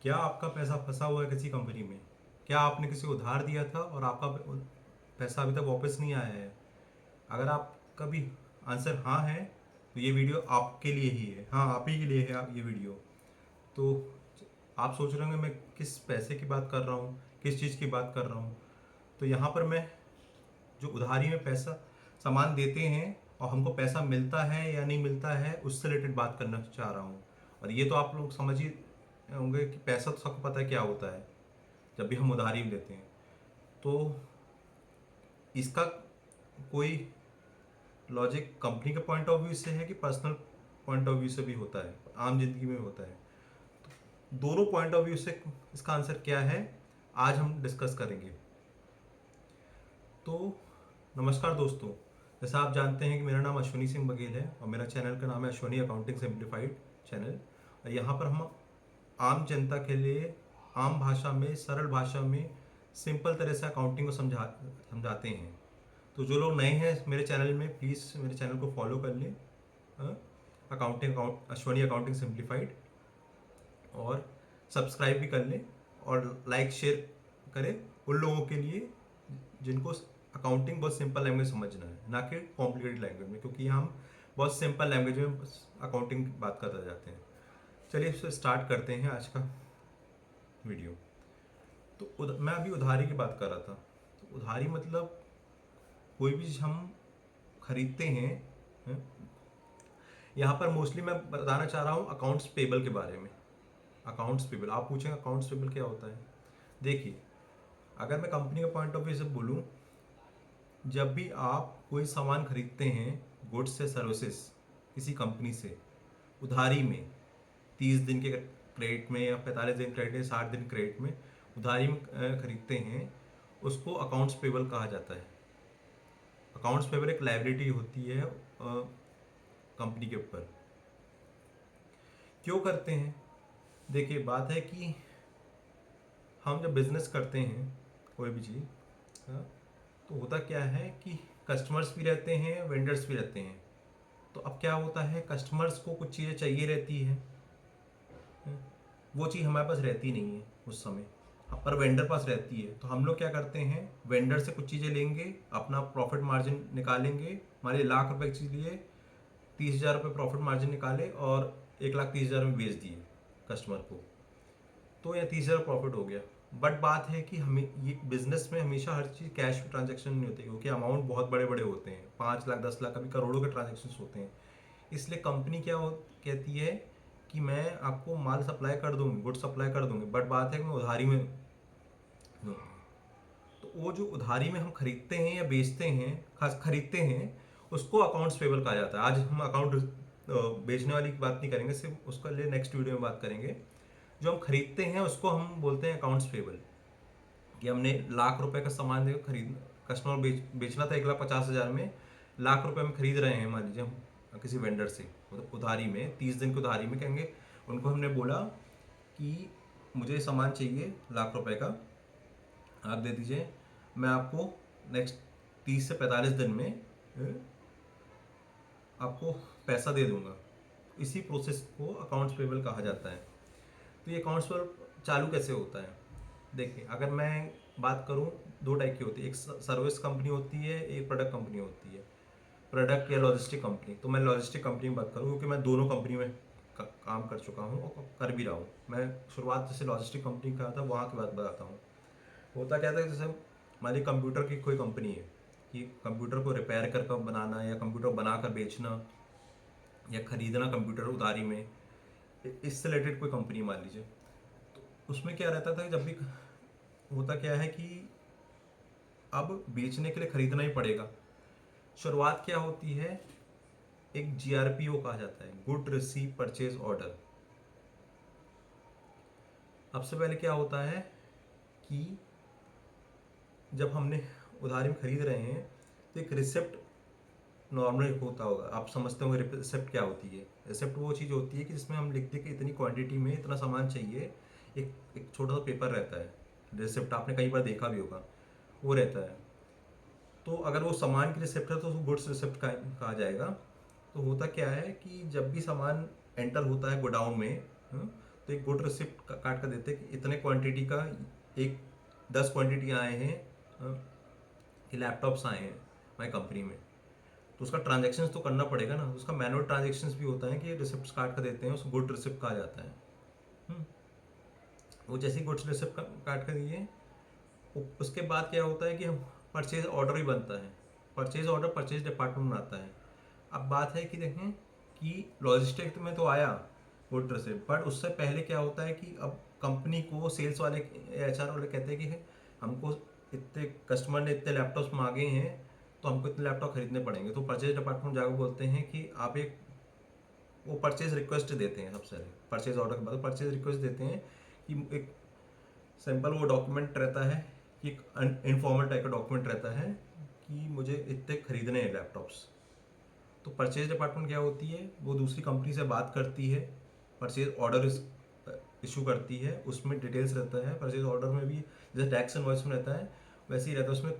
क्या आपका पैसा फंसा हुआ है किसी कंपनी में? क्या आपने किसी को उधार दिया था और आपका पैसा अभी तक वापस नहीं आया है? अगर आपका भी आंसर हाँ है तो ये वीडियो आपके लिए ही है। हाँ, आप ही के लिए है ये वीडियो। तो आप सोच रहे होंगे मैं किस पैसे की बात कर रहा हूँ, किस चीज़ की बात कर रहा हूँ। तो यहाँ पर मैं जो उधारी में पैसा सामान देते हैं और हमको पैसा मिलता है या नहीं मिलता है उससे रिलेटेड बात करना चाह रहा हूँ। और ये तो आप लोग समझ ही होंगे कि पैसा तो सबको पता है क्या होता है जब भी हम उधारी लेते हैं। तो इसका कोई लॉजिक कंपनी के पॉइंट ऑफ व्यू से है कि पर्सनल पॉइंट ऑफ व्यू से भी होता है, आम जिंदगी में होता है। दोनों पॉइंट ऑफ व्यू से इसका आंसर क्या है आज हम डिस्कस करेंगे। तो नमस्कार दोस्तों, जैसा आप जानते हैं कि मेरा नाम अश्वनी सिंह बघेल है और मेरा चैनल का नाम है अश्वनी अकाउंटिंग सिंप्लीफाइड चैनल। और यहाँ पर हम आम जनता के लिए आम भाषा में, सरल भाषा में, सिंपल तरह से अकाउंटिंग को समझाते हैं। तो जो लोग नए हैं मेरे चैनल में, प्लीज़ मेरे चैनल को फॉलो कर लें, अश्वनी अकाउंटिंग सिंप्लीफाइड, और सब्सक्राइब भी कर लें और लाइक शेयर करें उन लोगों के लिए जिनको अकाउंटिंग बहुत सिंपल लैंग्वेज समझना है, ना कि कॉम्प्लिकेटेड लैंग्वेज में, क्योंकि हम बहुत सिंपल लैंग्वेज में अकाउंटिंग की बात करते जाते हैं। चलिए इससे स्टार्ट करते हैं आज का वीडियो। तो मैं अभी उधारी की बात कर रहा था। तो उधारी मतलब कोई भी चीज़ हम खरीदते हैं। यहाँ पर मोस्टली मैं बताना चाह रहा हूँ अकाउंट्स पेबल के बारे में। अकाउंट्स पेबल, आप पूछेंगे अकाउंट्स पेबल क्या होता है। देखिए, अगर मैं कंपनी के पॉइंट ऑफ व्यू से बोलूँ, जब भी आप कोई सामान खरीदते हैं, गुड्स से सर्विसेज, किसी कंपनी से उधारी में, 30 दिन के क्रेडिट में या 45 दिन क्रेडिट में, 60 दिन क्रेडिट में उधारी में खरीदते हैं, उसको अकाउंट्स पेबल कहा जाता है। अकाउंट्स पेबल एक लायबिलिटी होती है कंपनी के ऊपर। क्यों करते हैं? देखिए, बात है कि हम जब बिजनेस करते हैं कोई भी चीज़, हाँ, तो होता क्या है कि कस्टमर्स भी रहते हैं, वेंडर्स भी रहते हैं। तो अब क्या होता है, कस्टमर्स को कुछ चीज़ें चाहिए रहती है, वो चीज़ हमारे पास रहती नहीं है उस समय, पर वेंडर पास रहती है। तो हम लोग क्या करते हैं, वेंडर से कुछ चीज़ें लेंगे, अपना प्रॉफिट मार्जिन निकालेंगे। हमारे ₹1,00,000 की चीज़ लिए, 30,000 प्रॉफिट मार्जिन निकाले और 1,30,000 में बेच दिए कस्टमर को, तो यह 30,000 प्रॉफिट हो गया। बट बात है कि हमें ये बिजनेस में हमेशा हर चीज़ कैश ट्रांजैक्शन नहीं होती, क्योंकि अमाउंट बहुत बड़े बड़े होते हैं, 5 लाख, 10 लाख, कभी करोड़ों के ट्रांजेक्शन होते हैं। इसलिए कंपनी कहती है कि मैं आपको माल सप्लाई कर दूंगी, गुड सप्लाई कर दूंगी, बट बात है कि मैं उधारी में दूंगी। तो वो जो उधारी में हम खरीदते हैं या बेचते हैं, खास खरीदते हैं, उसको अकाउंट्स पेबल कहा जाता है। आज हम अकाउंट बेचने वाली की बात नहीं करेंगे, सिर्फ उसका लिए नेक्स्ट वीडियो में बात करेंगे। जो हम खरीदते हैं उसको हम बोलते हैं अकाउंट्स पेबल। कि हमने ₹1,00,000 का सामान देकर खरीद, कस्टमर बेचना था 1,50,000 में, ₹1,00,000 में खरीद रहे हैं मान लीजिए हम किसी वेंडर से, मतलब उधारी में, 30 दिन की उधारी में। कहेंगे उनको, हमने बोला कि मुझे सामान चाहिए ₹1,00,000 का, आप दे दीजिए, मैं आपको नेक्स्ट 30 से 45 दिन में आपको पैसा दे दूंगा। इसी प्रोसेस को अकाउंट्स पेबल कहा जाता है। तो ये अकाउंट्स पेबल चालू कैसे होता है? देखिए, अगर मैं बात करूं, दो टाइप की होती है, एक सर्विस कंपनी होती है, एक प्रोडक्ट कंपनी होती है, प्रोडक्ट या लॉजिस्टिक कंपनी। तो मैं लॉजिस्टिक कंपनी में बात करूं क्योंकि मैं दोनों कंपनी में काम कर चुका हूं और कर भी रहा हूं। मैं शुरुआत जैसे लॉजिस्टिक कंपनी का था, वहाँ की बात बताता हूँ। होता क्या था, जैसे हमारी कंप्यूटर की कोई कंपनी है, कि कंप्यूटर को रिपेयर कर बनाना या कंप्यूटर बनाकर बेचना या खरीदना कंप्यूटर उधारी में, इससे रिलेटेड कोई कंपनी मान लीजिए। तो उसमें क्या रहता था, जब भी होता क्या है कि अब बेचने के लिए खरीदना ही पड़ेगा। शुरुआत क्या होती है, एक GRPO कहा जाता है, गुड रिसीव परचेज ऑर्डर। अब से पहले क्या होता है कि जब हमने उधारी में खरीद रहे हैं तो एक रिसिप्ट नॉर्मल होता होगा, आप समझते होंगे रिसिप्ट क्या होती है। रिसिप्ट वो चीज़ होती है कि जिसमें हम लिखते हैं कि इतनी क्वांटिटी में इतना सामान चाहिए। एक छोटा सा पेपर रहता है, रिसिप्ट आपने कई बार देखा भी होगा, वो रहता है। तो अगर वो सामान की रिसिप्ट है तो उसको गुड्स रिसिप्ट कहा जाएगा। तो होता क्या है कि जब भी सामान एंटर होता है गोडाउन में, तो तो एक गुड रिसिप्ट काट कर देते हैं कि इतने क्वांटिटी का एक 10 क्वांटिटी आए हैं, कि लैपटॉप्स आए हैं हमारी कंपनी में, तो उसका ट्रांजेक्शन तो करना पड़ेगा ना, उसका मैनुअल ट्रांजेक्शन भी होता है कि रिसिप्ट काट कर देते हैं, उसको गुड रिसिप्ट कहा जाता है। हम्म, वो जैसे ही गुड्स रिसिप्ट काट कर दिए, उसके बाद क्या होता है कि हम परचेज ऑर्डर भी बनता है। परचेज ऑर्डर परचेज डिपार्टमेंट में आता है। अब बात है कि देखें कि लॉजिस्टिक में तो आया गुड रिसिप्ट, बट उससे पहले क्या होता है कि अब कंपनी को सेल्स वाले HR वाले कहते हैं कि हमको इतने कस्टमर ने इतने लैपटॉप्स मांगे हैं, तो हमको इतने लैपटॉप खरीदने पड़ेंगे। तो परचेज डिपार्टमेंट जाकर बोलते हैं कि आप एक, वो परचेज रिक्वेस्ट देते हैं सबसे पहले, परचेज ऑर्डर के बाद परचेज रिक्वेस्ट देते हैं कि एक सिंपल वो डॉक्यूमेंट रहता है कि एक इनफॉर्मल टाइप का डॉक्यूमेंट रहता है कि मुझे इतने खरीदने हैं लैपटॉप्स। तो परचेज डिपार्टमेंट क्या होती है, वो दूसरी कंपनी से बात करती है, परचेज ऑर्डर इशू करती है, उसमें डिटेल्स रहता है। परचेज ऑर्डर में भी जैसे टैक्स इनवॉइस में रहता है वैसे ही रहता है, उसमें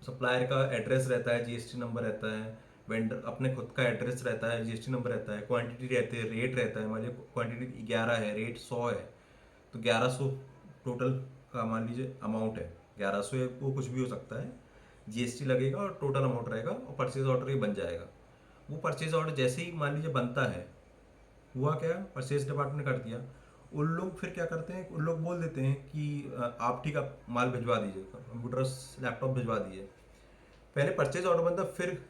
सप्लायर का एड्रेस रहता है, GST नंबर रहता है, वेंडर अपने खुद का एड्रेस रहता है, GST नंबर रहता है, क्वांटिटी रहती है, रेट रहता है। मान लीजिए क्वांटिटी 11 है, रेट 100 है, तो 1100 टोटल का मान लीजिए अमाउंट है, 1100 है, वो कुछ भी हो सकता है, GST लगेगा और टोटल अमाउंट रहेगा और परचेज ऑर्डर ही बन जाएगा। वो परचेज ऑर्डर जैसे ही मान लीजिए बनता है, हुआ क्या, परचेज डिपार्टमेंट ने कर दिया, उन लोग फिर क्या करते हैं, उन लोग बोल देते हैं कि आप ठीक है माल भिजवा दीजिए, कंप्यूटर लैपटॉप भिजवा दीजिए। पहले परचेज ऑर्डर बनता है, फिर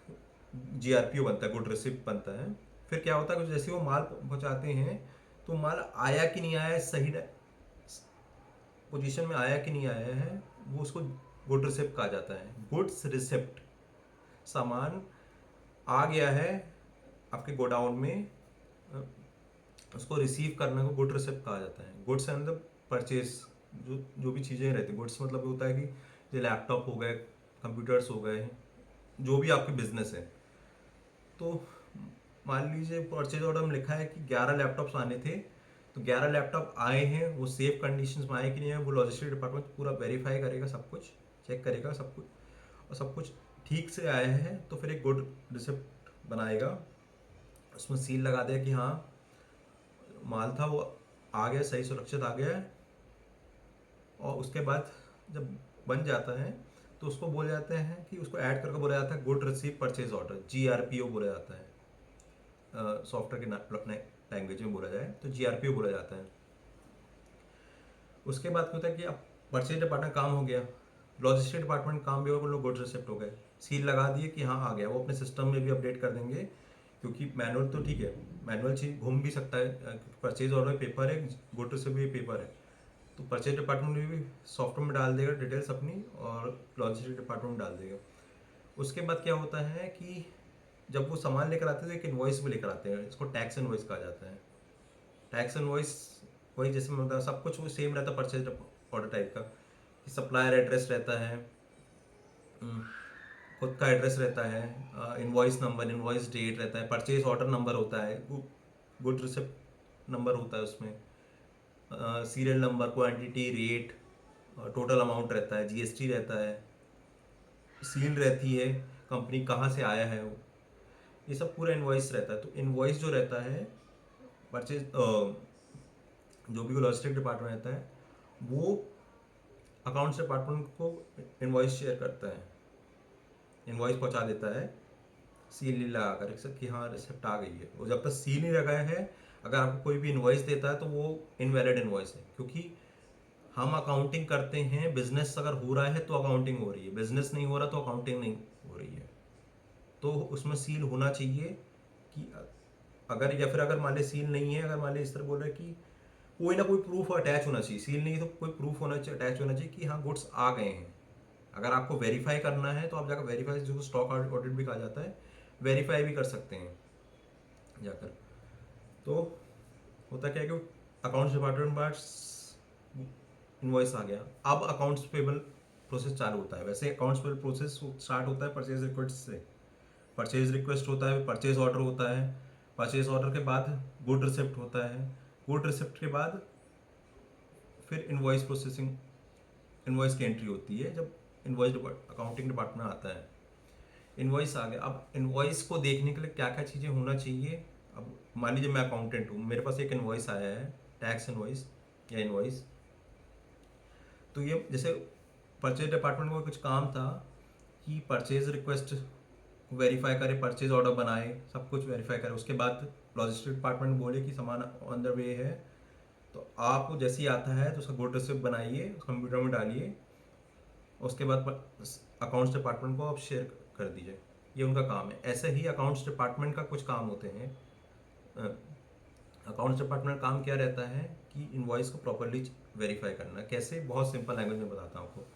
GRPO बनता है, गुड रिसिप्ट बनता है। फिर क्या होता है कि जैसे वो माल पहुंचाते हैं, तो माल आया कि नहीं आया है, सही पोजीशन में आया कि नहीं आया है, वो उसको गुड रिसिप्ट कहा जाता है। गुड्स रिसिप्ट, सामान आ गया है आपके गोडाउन में, उसको रिसीव करने को गुड रिसिप्ट कहा जाता है। गुड्स एंड द परचेज, जो जो भी चीज़ें रहती हैं, गुड्स मतलब होता है कि ये लैपटॉप हो गए, कंप्यूटर्स हो गए, जो भी आपके बिजनेस है। तो मान लीजिए परचेज ऑर्डर में लिखा है कि 11 लैपटॉप्स आने थे, तो 11 लैपटॉप आए हैं, वो सेफ कंडीशंस में आए कि नहीं है, वो लॉजिस्टिक डिपार्टमेंट पूरा वेरीफाई करेगा, सब कुछ चेक करेगा, सब कुछ, और सब कुछ ठीक से आया है तो फिर एक गुड रिसिप्ट बनाएगा, उसमें सील लगा देगा कि हाँ माल था वो आ गया, सही सुरक्षित आ गया है। और उसके बाद जब बन जाता है तो उसको बोले जाते हैं कि उसको ऐड करके बोला जाता है good receive purchase order, GRPO बोला जाता है। सॉफ्टवेयर के लैंग्वेज में बोला जाए तो GRPO बोला जाता है। उसके बाद क्या होता है कि अब परचेज डिपार्टमेंट काम हो गया, लॉजिस्टिक डिपार्टमेंट काम भी होगा, लोग गुड रिसिप्ट हो गए, सील लगा दिए कि हाँ आ गया। वो अपने सिस्टम में भी अपडेट कर देंगे, क्योंकि मैनुअल तो ठीक है, मैनुअल चीज घूम भी सकता है, परचेज ऑर्डर पेपर है, गुड रिसिप्ट भी पेपर है, तो परचेज डिपार्टमेंट में भी सॉफ्टवेयर में डाल देगा डिटेल्स अपनी, और लॉजिस्टिक डिपार्टमेंट में डाल देगा। उसके बाद क्या होता है कि जब वो सामान लेकर आते हैं तो एक इन्वॉइस भी लेकर आते हैं, इसको टैक्स इन्वॉइस कहा जाता है। टैक्स इन्वॉइस वही जैसे मैं बताया, सब कुछ वो सेम रहता है परचेज ऑर्डर टाइप का, कि सप्लायर एड्रेस रहता है, खुद का एड्रेस रहता है, इनवॉइस नंबर, इनवॉइस डेट रहता है, परचेज ऑर्डर नंबर होता है, गुड रिसिप्ट नंबर होता है उसमें, serial number, quantity, rate, total amount रहता है, GST रहता है, सील रहती है, कंपनी कहाँ से आया है वो, ये सब पूरा इनवॉइस रहता है। तो इनवॉइस जो रहता है परचेज, जो भी लॉजिस्टिक डिपार्टमेंट रहता है, वो अकाउंट्स डिपार्टमेंट को इनवॉइस शेयर करता है, इनवॉइस पहुंचा देता है सील नहीं लगा कर सब कि हाँ रिसिप्ट आ गई है। वो जब तक सील नहीं लगाया है, अगर आपको कोई भी इनवॉइस देता है तो वो इनवैलिड इनवॉइस है, क्योंकि हम अकाउंटिंग करते हैं, बिजनेस अगर हो रहा है तो अकाउंटिंग हो रही है, बिजनेस नहीं हो रहा तो अकाउंटिंग नहीं हो रही है। तो उसमें सील होना चाहिए कि अगर, या फिर अगर मान ली सील नहीं है, अगर मान ली इस तरह बोल रहे हैं कि कोई ना कोई प्रूफ अटैच होना चाहिए, सील नहीं है तो कोई प्रूफ होना चाहिए, अटैच होना चाहिए कि हाँ गुड्स आ गए हैं। अगर आपको वेरीफाई करना है तो आप जाकर वेरीफाई, जो स्टॉक ऑडिट भी कहा जाता है, वेरीफाई भी कर सकते हैं जाकर। तो होता क्या है कि अकाउंट्स डिपार्टमेंट पास इनवॉइस आ गया, अब अकाउंट्स पेबल प्रोसेस चालू होता है। वैसे अकाउंट्स पेबल प्रोसेस स्टार्ट होता है परचेज रिक्वेस्ट से, परचेज रिक्वेस्ट होता है, परचेज ऑर्डर होता है, परचेज ऑर्डर के बाद गुड रिसिप्ट होता है, गुड रिसिप्ट के बाद फिर इनवॉइस प्रोसेसिंग, इनवॉइस की एंट्री होती है, जब इनवॉइस अकाउंटिंग डिपार्टमेंट आता है। इनवॉइस आ गया, अब इनवॉइस को देखने के लिए क्या क्या चीज़ें होना चाहिए, अब मान लीजिए मैं अकाउंटेंट हूँ, मेरे पास एक इन्वॉइस आया है, टैक्स इन्वॉइस या इन्वॉइस, तो ये जैसे परचेज डिपार्टमेंट को कुछ काम था कि परचेज रिक्वेस्ट वेरीफाई करे, परचेज ऑर्डर बनाए, सब कुछ वेरीफाई करे, उसके बाद लॉजिस्टिक डिपार्टमेंट बोले कि सामान ऑन द वे है, तो आप जैसे ही आता है तो उसका गुड रिसिप्ट बनाइए, कंप्यूटर में डालिए, उसके बाद अकाउंट्स डिपार्टमेंट को आप शेयर कर दीजिए। ये उनका काम है। ऐसे ही अकाउंट्स डिपार्टमेंट का कुछ काम होते हैं। अकाउंट्स डिपार्टमेंट काम क्या रहता है कि इनवॉइस को प्रॉपरली वेरीफाई करना। कैसे? बहुत सिंपल लैंग्वेज में बताता हूँ आपको।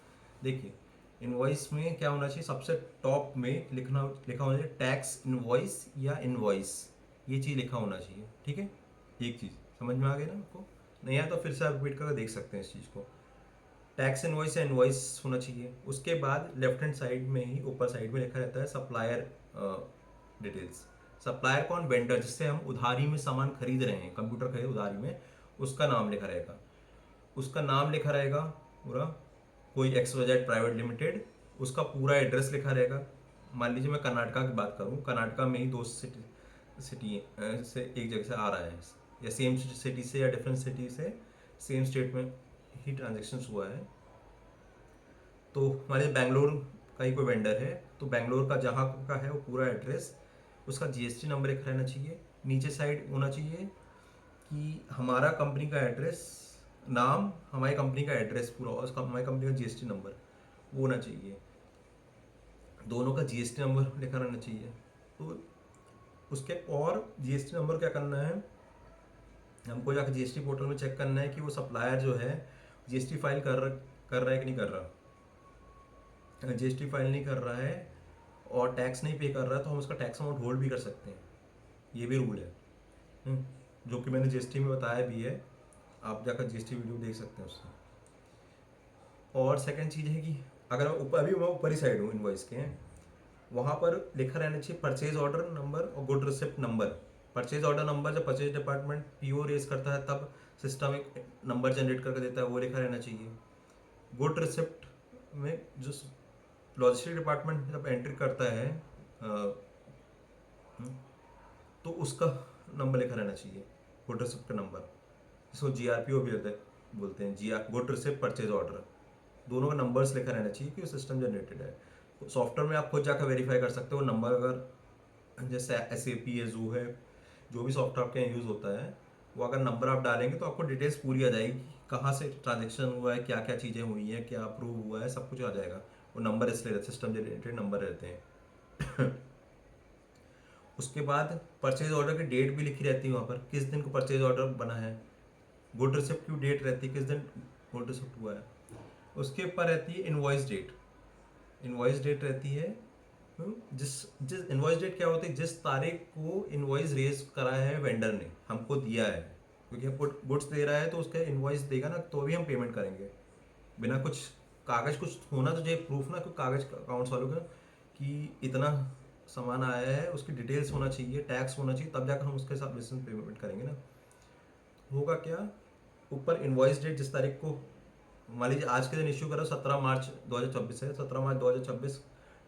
देखिए, इनवॉइस में क्या होना चाहिए, सबसे टॉप में लिखा होना चाहिए टैक्स इनवॉइस या इनवॉइस, ये चीज़ लिखा होना चाहिए। ठीक है, एक चीज़ समझ में आ गई ना आपको? नहीं आया तो फिर से आप रिपीट करके देख सकते हैं इस चीज़ को। टैक्स इनवॉइस या इनवॉइस होना चाहिए। उसके बाद लेफ्ट हैंड साइड में ही ऊपर साइड में लिखा रहता है सप्लायर डिटेल्स। सप्लायर कौन? वेंडर, जिससे हम उधारी में सामान खरीद रहे हैं, कंप्यूटर खरीद उधारी में, उसका नाम लिखा रहेगा। उसका नाम लिखा रहेगा पूरा, कोई XYZ प्राइवेट लिमिटेड, उसका पूरा एड्रेस लिखा रहेगा। मान लीजिए मैं कर्नाटका की बात करूँ, कर्नाटका में ही दो सिटी से एक जगह से आ रहा है, या सेम सिटी से या डिफरेंट सिटी से सेम स्टेट में ही ट्रांजेक्शन हुआ है। तो हमारे बेंगलोर का ही कोई वेंडर है, तो बेंगलोर का जहाँ का है वो पूरा एड्रेस, उसका GST नंबर एक रहना चाहिए। नीचे साइड होना चाहिए कि हमारा कंपनी का एड्रेस, नाम, हमारी कंपनी का एड्रेस पूरा, और हमारी कंपनी का GST नंबर वो होना चाहिए। दोनों का GST नंबर लिखा रहना चाहिए। तो उसके और GST नंबर क्या करना है, हमको जाकर GST पोर्टल में चेक करना है कि वो सप्लायर जो है GST फाइल कर रहा है कि नहीं कर रहा। अगर GST फाइल नहीं कर रहा है और टैक्स नहीं पे कर रहा है तो हम उसका टैक्स अमाउंट होल्ड भी कर सकते हैं। ये भी रूल है, जो कि मैंने GST में बताया भी है, आप जाकर GST वीडियो देख सकते हैं उससे। और सेकंड चीज़ है कि अगर अभी मैं ऊपर ही साइड हूँ इनवॉइस के, वहाँ पर लिखा रहना चाहिए परचेज ऑर्डर नंबर और good receipt number. Purchase order number जब परचेज डिपार्टमेंट PO रेज करता है तब सिस्टम एक नंबर जनरेट करके देता है, वो लिखा रहना चाहिए। गुड रिसिप्ट में जो लॉजिस्टिक डिपार्टमेंट जब एंट्री करता है तो उसका नंबर लिखा रहना चाहिए, गुड रिसिप्ट का नंबर, जिसको GRPO भी बोलते हैं, गुड रिसिप्ट परचेज ऑर्डर, दोनों का नंबर्स लिखा रहना चाहिए कि वो सिस्टम जनरेटेड है। सॉफ्टवेयर में आप खुद जाकर वेरीफाई कर सकते हो नंबर, अगर जैसे SAP है, जो है, जो भी सॉफ्टवेयर आपके यहाँ यूज़ होता है, वो अगर नंबर आप डालेंगे तो आपको डिटेल्स पूरी आ जाएगी, कहाँ से ट्रांजेक्शन हुआ है, क्या क्या चीज़ें हुई हैं, क्या अप्रूव हुआ है, सब कुछ आ जाएगा। वो नंबर इसलिए सिस्टम जनरेटेड नंबर रहते हैं। उसके बाद परचेज ऑर्डर की डेट भी लिखी रहती है वहाँ पर, किस दिन को परचेज ऑर्डर बना है। गुड रिसिप्ट की डेट रहती है, किस दिन गुड रिसिप्ट हुआ है। उसके ऊपर रहती है इनवॉइस डेट। इनवॉइस डेट रहती है, जिस जिस इनवॉइस डेट क्या होती है, जिस तारीख को इनवॉइस रेज करा है वेंडर ने, हमको दिया है, क्योंकि हम गुड्स दे रहा है तो उसका इनवॉइस देगा ना, तो भी हम पेमेंट करेंगे। बिना कुछ कागज़ कुछ होना तो चाहिए प्रूफ ना, कोई कागज़ अकाउंट्स वालों का कि इतना सामान आया है, उसकी डिटेल्स होना चाहिए, टैक्स होना चाहिए, तब जाकर हम उसके साथ बिजनेस पेमेंट करेंगे ना। होगा क्या, ऊपर इनवॉइस डेट जिस तारीख को, मान लीजिए आज के दिन इश्यू करो 17 मार्च 2024 है, 17 मार्च 2024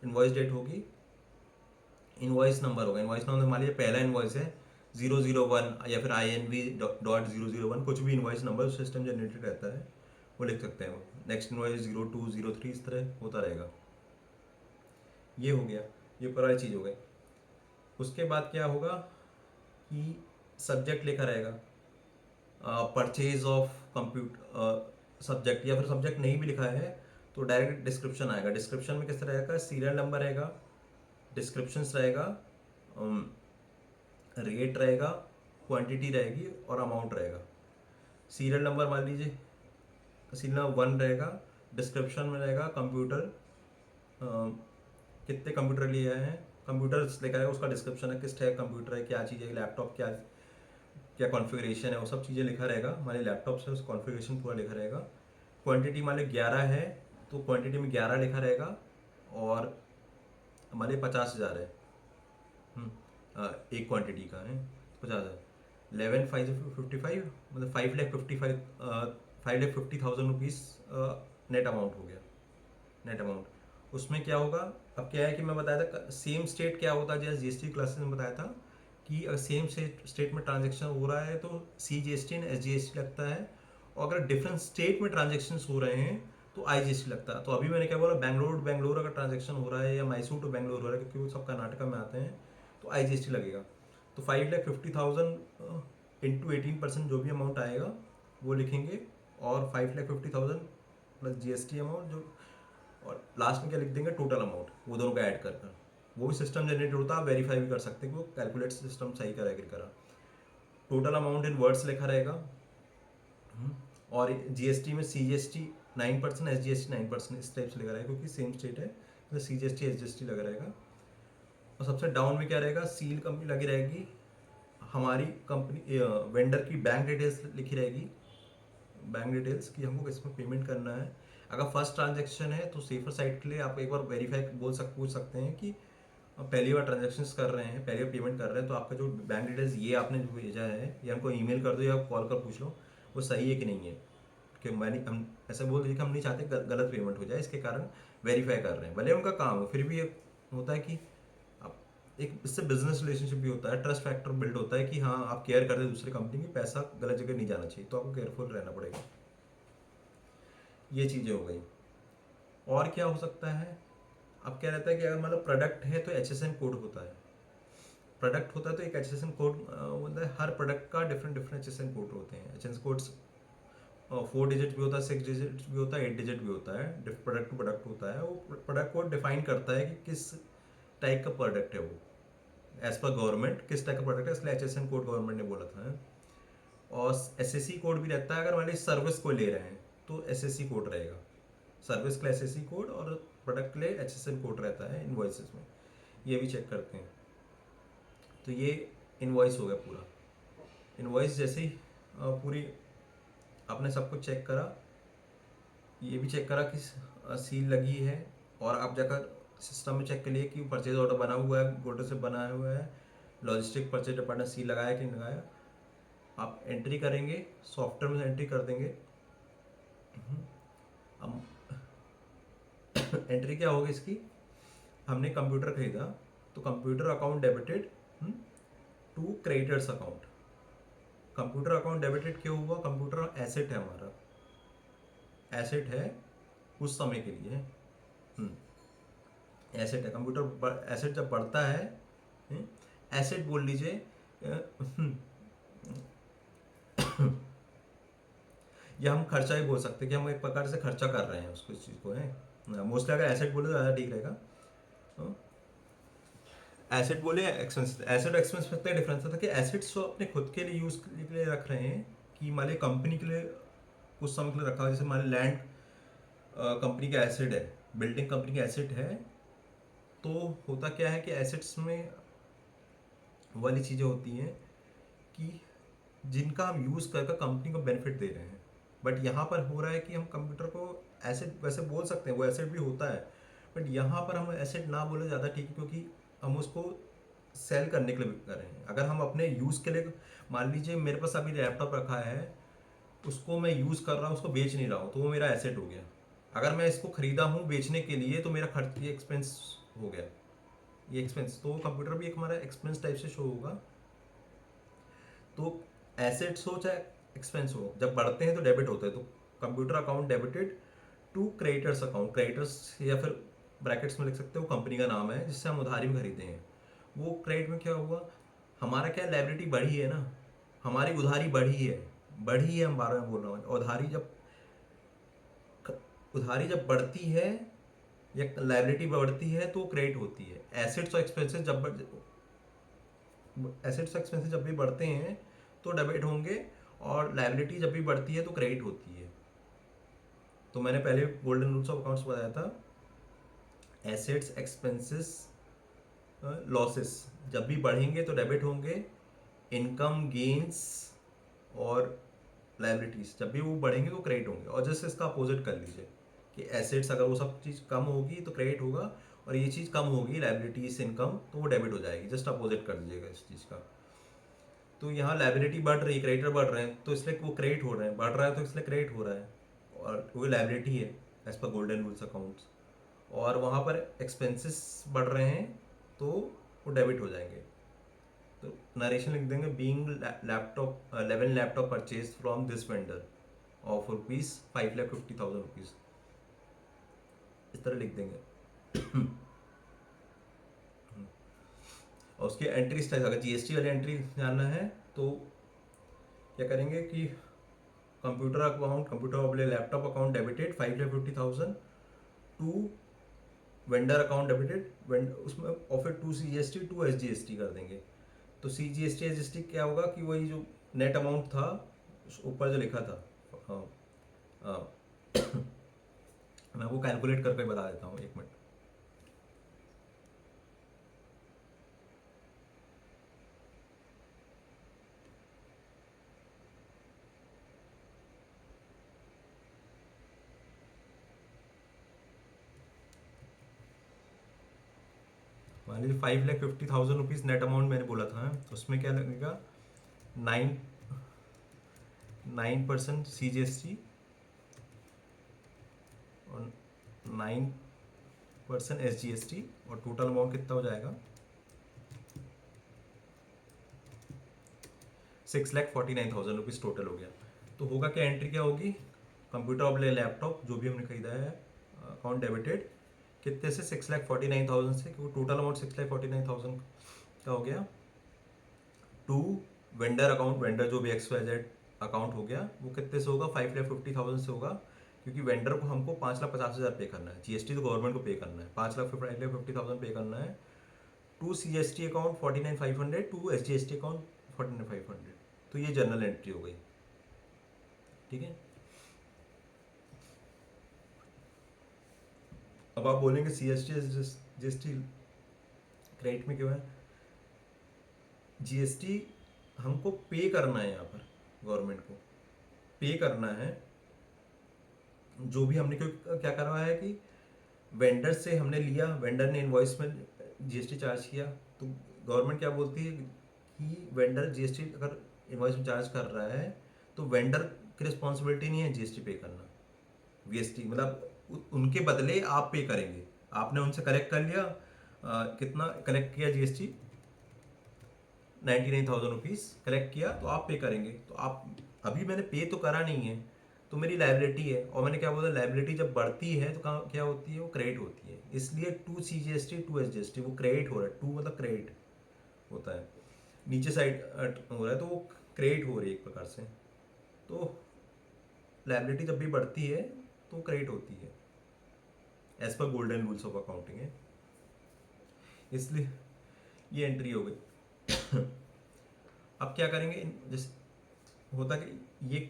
इनवॉइस डेट होगी, इनवॉइस नंबर होगा। इनवॉइस नंबर मान लीजिए पहला इनवॉइस है 001 या फिर INV.001, कुछ भी इनवॉइस नंबर सिस्टम जनरेटेड रहता है वो लिख सकते हैं। नेक्स्ट इनवॉइस 02, 03, इस तरह होता रहेगा। ये हो गया, ये पुरानी चीज़ हो गई। उसके बाद क्या होगा कि सब्जेक्ट लिखा रहेगा, परचेज ऑफ कंप्यूटर सब्जेक्ट, या फिर सब्जेक्ट नहीं भी लिखा है तो डायरेक्ट डिस्क्रिप्शन आएगा। डिस्क्रिप्शन में किस तरह रहेगा, सीरियल नंबर रहेगा, डिस्क्रिप्शंस रहेगा, रेट रहेगा, क्वांटिटी रहेगी और अमाउंट रहेगा। सीरियल नंबर मान लीजिए सीरियल नंबर 1 रहेगा, डिस्क्रिप्शन में रहेगा कंप्यूटर, कितने कंप्यूटर लिए हैं, कंप्यूटर लिखा है, उसका डिस्क्रिप्शन है, किस टाइप कंप्यूटर है, क्या चीज़ है, लैपटॉप क्या क्या कॉन्फ़िगरेशन है, वो सब चीज़ें लिखा रहेगा। मान लीजिए लैपटॉप से उस कॉन्फ़िगरेशन पूरा लिखा रहेगा। क्वांटिटी मान लीजिए 11 है तो क्वांटिटी में 11 लिखा रहेगा, और मान लीजिए 50,000 है, एक क्वांटिटी का है 50,000, 11,555 मतलब 5,50,000 रुपीज़ नेट अमाउंट हो गया। नेट अमाउंट उसमें क्या होगा, अब क्या है कि मैं बताया था सेम स्टेट क्या होता है, जैसे GST क्लासेस में बताया था कि अगर सेम स्टेट में ट्रांजेक्शन हो रहा है तो CGST एंड SGST लगता है, और अगर डिफरेंट स्टेट में ट्रांजेक्शन हो रहे हैं तो IGST लगता है। तो अभी मैंने क्या बोला, बेंगलोर टू बेंगलोर अगर ट्रांजेक्शन हो रहा है या मैसूर टू बेंगलोर हो रहा है, क्योंकि वो सब कर्नाटका में आते हैं, तो IGST लगेगा। तो 5,50,000 इंटू 18% जो भी अमाउंट आएगा वो लिखेंगे, और 5,50,000 प्लस GST अमाउंट जो, और लास्ट में क्या लिख देंगे, टोटल अमाउंट, वो दोनों का ऐड कर कर। वो भी सिस्टम जनरेट होता है, आप वेरीफाई भी कर सकते हैं कि वो कैलकुलेट सिस्टम सही करा कि करा। टोटल अमाउंट इन वर्ड्स लिखा रहेगा। और GST में CGST 9%, SGST 9%, इस टाइप से लगा रहेगा, क्योंकि सेम स्टेट है तो CGST SGST लगा रहेगा। और सबसे डाउन में क्या रहेगा, सील कंपनी लगी रहेगी, हमारी कंपनी वेंडर की बैंक डिटेल्स लिखी रहेगी, बैंक डिटेल्स कि हमको किसमें पेमेंट करना है। अगर फर्स्ट ट्रांजेक्शन है तो सेफर साइड के लिए आप एक बार वेरीफाई पूछ सकते हैं कि पहली बार ट्रांजेक्शन कर रहे हैं, पहली बार पेमेंट कर रहे हैं, तो आपका जो बैंक डिटेल्स ये आपने जो भेजा है, या हमको ईमेल कर दो या कॉल कर पूछ लो वो सही है कि नहीं है। कि मैंने हम ऐसा बोल दीजिए कि हम नहीं चाहते गलत पेमेंट हो जाए, इसके कारण वेरीफाई कर रहे हैं, भले उनका काम हो, फिर भी ये होता है कि आप एक इससे बिजनेस रिलेशनशिप भी होता है, ट्रस्ट फैक्टर बिल्ड होता है कि हाँ आप केयर करते हैं दूसरे कंपनी की, पैसा गलत जगह नहीं जाना चाहिए, तो आपको केयरफुल रहना पड़ेगा। ये चीज़ें हो गई। और क्या हो सकता है, अब क्या रहता है कि अगर मतलब प्रोडक्ट है तो HSN कोड होता है, प्रोडक्ट होता है तो एक HSN कोड होता है, हर प्रोडक्ट का डिफरेंट डिफरेंट HSN कोड होते हैं। HSN कोड्स 4 डिजिट भी होता है, 6 डिजिट भी होता है, 8 डिजिट भी होता है, प्रोडक्ट टू प्रोडक्ट होता है। वो प्रोडक्ट कोड डिफाइन करता है कि किस टाइप का प्रोडक्ट है वो, एज पर गवर्नमेंट किस टाइप का प्रोडक्ट है, इसलिए HSN कोड गवर्नमेंट ने बोला था। और SSC कोड भी रहता है, अगर मान लीजिए सर्विस को ले रहे हैं तो SSC कोड रहेगा, सर्विस के लिए SSC कोड, और प्रोडक्ट के लिए HSN कोड रहता है इनवॉइसेस में, ये भी चेक करते हैं। तो ये इनवॉइस हो गया पूरा। इनवॉइस जैसे ही पूरी आपने सब कुछ चेक करा, ये भी चेक करा कि सील लगी है, और आप जाकर सिस्टम में चेक कर लिए कि परचेज ऑर्डर बना हुआ है, गोल्डर से बना हुआ है, लॉजिस्टिक परचेज डिपार्टमेंट सील लगाया कि नहीं लगाया, आप एंट्री करेंगे, सॉफ्टवेयर में एंट्री कर देंगे। हम एंट्री क्या होगी इसकी, हमने कंप्यूटर खरीदा तो computer account debited to creditors account. Computer account debited क्यों हुआ, कंप्यूटर एसेट है हमारा, एसेट है उस समय के लिए, एसेट है कंप्यूटर, एसेट जब बढ़ता है, एसेट बोल लीजिए, या हम खर्चा ही बोल सकते हैं कि हम एक प्रकार से खर्चा कर रहे हैं उसको, इस चीज़ को है मोस्टली, अगर एसेट बोले तो ज़्यादा ठीक रहेगा। एसेट बोले एक्सपेंस, एसेट एक्सपेंस में इतना डिफरेंस था कि एसेट्स तो अपने खुद के लिए यूज़ के लिए रख रहे हैं, कि मान ली कंपनी के लिए कुछ समय के लिए रखा, जैसे मान ली लैंड कंपनी का एसेट है, बिल्डिंग कंपनी का एसेट है, तो होता क्या है कि एसेट्स में वाली चीज़ें होती हैं कि जिनका हम यूज़ करके कंपनी को बेनिफिट दे रहे हैं। बट यहाँ पर हो रहा है कि हम कंप्यूटर को एसेट वैसे बोल सकते हैं, वो एसेट भी होता है, बट यहाँ पर हम एसेट ना बोले ज़्यादा ठीक है, क्योंकि हम उसको सेल करने के लिए कर रहे हैं। अगर हम अपने यूज़ के लिए, मान लीजिए मेरे पास अभी लैपटॉप रखा है, उसको मैं यूज़ कर रहा हूँ, उसको बेच नहीं रहा हूँ, तो वो मेरा एसेट हो गया। अगर मैं इसको खरीदा हूँ बेचने के लिए, तो मेरा खर्च, ये एक्सपेंस हो गया, ये एक्सपेंस। तो कंप्यूटर भी एक हमारा एक्सपेंस टाइप से शो होगा। तो एसेट्स हो चाहे एक्सपेंस हो, जब बढ़ते हैं तो डेबिट होता है, तो computer account debited to creditors account, creditors या फिर ब्रैकेट्स में लिख सकते हो, कंपनी का नाम है जिससे हम उधारी में खरीदे हैं। वो क्रेडिट में क्या हुआ, हमारा क्या लायबिलिटी बढ़ी है ना, हमारी उधारी बढ़ी है, हम बार बार बोल रहा हूँ। उधारी जब बढ़ती है या लायबिलिटी बढ़ती है तो क्रेडिट होती है। एसेट्स और एक्सपेंसेस जब भी बढ़ते हैं तो डेबिट होंगे, और लायबिलिटी जब भी बढ़ती है तो क्रेडिट होती है। तो मैंने पहले गोल्डन रूल्स ऑफ अकाउंट्स बताया था, एसेट्स, एक्सपेंसेस, लॉसेस जब भी बढ़ेंगे तो डेबिट होंगे, इनकम गेन्स और लायबिलिटीज जब भी वो बढ़ेंगे तो क्रेडिट होंगे। और जैसे इसका अपोजिट कर लीजिए कि एसेट्स अगर वो सब चीज़ कम होगी तो क्रेडिट होगा, और ये चीज़ कम होगी लायबिलिटीज इनकम तो वो डेबिट हो जाएगी। जस्ट अपोजिट कर दीजिएगा इस चीज़ का। तो यहाँ लायबिलिटी बढ़ रही है, क्रेडिटर बढ़ रहे हैं, तो इसलिए वो क्रेडिट हो रहे हैं, बढ़ रहा है तो इसलिए क्रेडिट हो रहा है, और वो लायबिलिटी है as per golden rules accounts. और वहाँ पर एक्सपेंसेस बढ़ रहे हैं तो वो डेबिट हो जाएंगे। तो नरेशन लिख देंगे being laptop 11 laptop purchase from this vendor of rupees 5,50,000 rupees, इस तरह लिख देंगे। और उसकी एंट्री स्टाइल, अगर जीएसटी वाली एंट्री जानना है तो क्या करेंगे कि कंप्यूटर वाले laptop account debited 5,50,000 to vendor account debited, उसमें और फिर 2 CGST 2 SGST कर देंगे। तो CGST SGST क्या होगा कि वही जो नेट अमाउंट था ऊपर जो लिखा था, अ, मैं आपको कैलकुलेट करके बता देता हूँ, एक मिनट। मान लीजिए 5,50,000 रुपीज़ नेट अमाउंट मैंने बोला था, उसमें क्या लगेगा, 9% CGST और 9% SGST, और टोटल अमाउंट कितना हो जाएगा, 6,49,000 रुपीज़ टोटल हो गया। तो होगा क्या, एंट्री क्या होगी, कंप्यूटर और लैपटॉप जो भी हमने खरीदा है अकाउंट डेबिटेड कितने से, 6,49,000 से, क्योंकि टोटल अमाउंट 6,49,000 का हो गया, टू वेंडर अकाउंट, वेंडर जो भी XYZ अकाउंट हो गया, वो कितने से होगा, 5,50,000 से होगा, क्योंकि वेंडर को हमको 5,50,000 पे करना है, GST तो गवर्नमेंट को पे करना है, 5,50,000 पे करना है, to CGST account 49,500, to SGST account 49,500। तो ये जर्नल एंट्री हो गई, ठीक है। अब आप बोलेंगे CST GST क्रेडिट में क्यों है, GST हमको पे करना है, यहाँ पर गवर्नमेंट को पे करना है, जो भी हमने, क्यों क्या करवाया है कि वेंडर से हमने लिया, वेंडर ने इनवॉइस में GST चार्ज किया, तो गवर्नमेंट क्या बोलती है कि वेंडर GST अगर इनवॉइस में चार्ज कर रहा है तो वेंडर की रिस्पॉन्सिबिलिटी नहीं है GST पे करना, VST मतलब उनके बदले आप पे करेंगे। आपने उनसे कलेक्ट कर लिया, कितना कलेक्ट किया, GST 99,000 रुपीज़ कलेक्ट किया, तो आप पे करेंगे। तो आप, अभी मैंने पे तो करा नहीं है, तो मेरी लाइबिलिटी है, और मैंने क्या बोला, लाइबिलिटी जब बढ़ती है तो क्या होती है, वो क्रेडिट होती है, इसलिए 2 CGST 2 SGST वो क्रेडिट हो रहा है, 2 मतलब क्रेडिट होता है, नीचे साइड हो रहा है, तो वो क्रेडिट हो रही है एक प्रकार से। तो लाइबिलिटी जब भी बढ़ती है तो क्रेडिट होती है, as per golden rules of accounting है, इसलिए ये एंट्री हो गई। अब क्या करेंगे, जैसे होता कि ये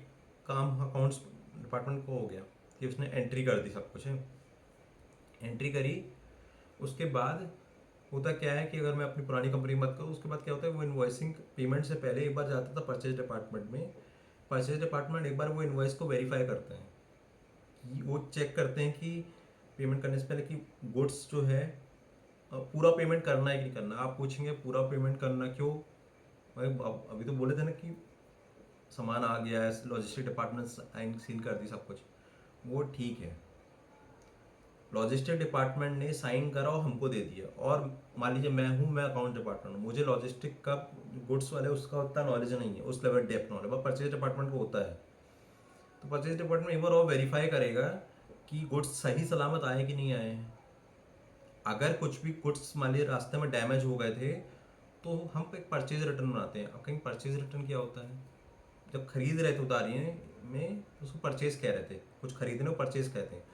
काम अकाउंट्स डिपार्टमेंट को हो गया कि उसने एंट्री कर दी, सब कुछ है, एंट्री करी, उसके बाद होता क्या है कि अगर मैं अपनी पुरानी कंपनी की बात करूँ, उसके बाद क्या होता है, वो इन्वॉइसिंग पेमेंट से पहले एक बार जाता था परचेज डिपार्टमेंट में, परचेज डिपार्टमेंट एक बार वो इन्वॉइस को वेरीफाई करते हैं, कि वो चेक करते हैं कि पेमेंट करने से पहले कि गुड्स जो है पूरा पेमेंट करना है कि नहीं करना। आप पूछेंगे पूरा पेमेंट करना क्यों, भाई अभी तो बोले थे ना कि सामान आ गया है, लॉजिस्टिक डिपार्टमेंट साइन सील कर दी सब कुछ, वो ठीक है, लॉजिस्टिक डिपार्टमेंट ने साइन करा और हमको दे दिया, और मान लीजिए मैं अकाउंट डिपार्टमेंट हूँ, मुझे लॉजिस्टिक का गुड्स वाले उसका उतना नॉलेज नहीं है, उस लेवल डेप्थ नॉलेज बस परचेज डिपार्टमेंट को होता है। तो परचेज डिपार्टमेंट एक बार और वेरीफाई करेगा कि गुड्स सही सलामत आए कि नहीं आए हैं। अगर कुछ भी गुड्स मान लीजिए रास्ते में डैमेज हो गए थे तो हम एक परचेज रिटर्न बनाते हैं। अब कहीं परचेज रिटर्न क्या होता है, जब खरीद रहे थे उधारी में उसको परचेज कह रहे थे, कुछ खरीदने को परचेज कहते हैं।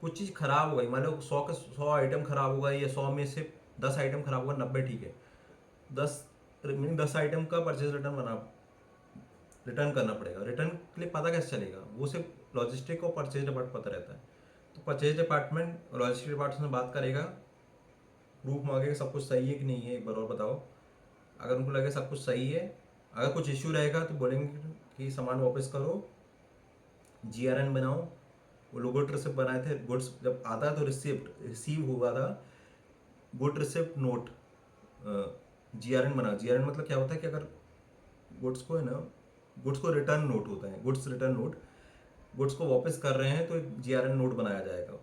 कुछ चीज़ खराब हो गई, मान लो 100 आइटम खराब हो गए, या 100 में से 10 आइटम खराब होगा, 90 ठीक है, 10 आइटम का परचेज रिटर्न करना पड़ेगा। रिटर्न के लिए पता कैसे चलेगा, वो सिर्फ लॉजिस्टिक और परचेज डिपार्टमेंट पता रहता है। तो परचेज डिपार्टमेंट लॉजिस्टिक डिपार्टमेंट से बात करेगा, प्रूफ मांगेगा सब कुछ सही है कि नहीं है, एक बार और बताओ। अगर उनको लगे सब कुछ सही है, अगर कुछ इश्यू रहेगा तो बोलेंगे कि सामान वापस करो, GRN बनाओ। वो लोगो रिसिप्ट बनाए थे, गुड्स जब आता है तो रिसीव हुआ था, गुड रिसिप्ट नोट, GRN बना। GRN मतलब क्या होता है कि अगर गुड्स को है ना, गुड्स को रिटर्न नोट होता है, गुड्स रिटर्न नोट, गुड्स को वापस कर रहे हैं तो एक GRN नोट बनाया जाएगा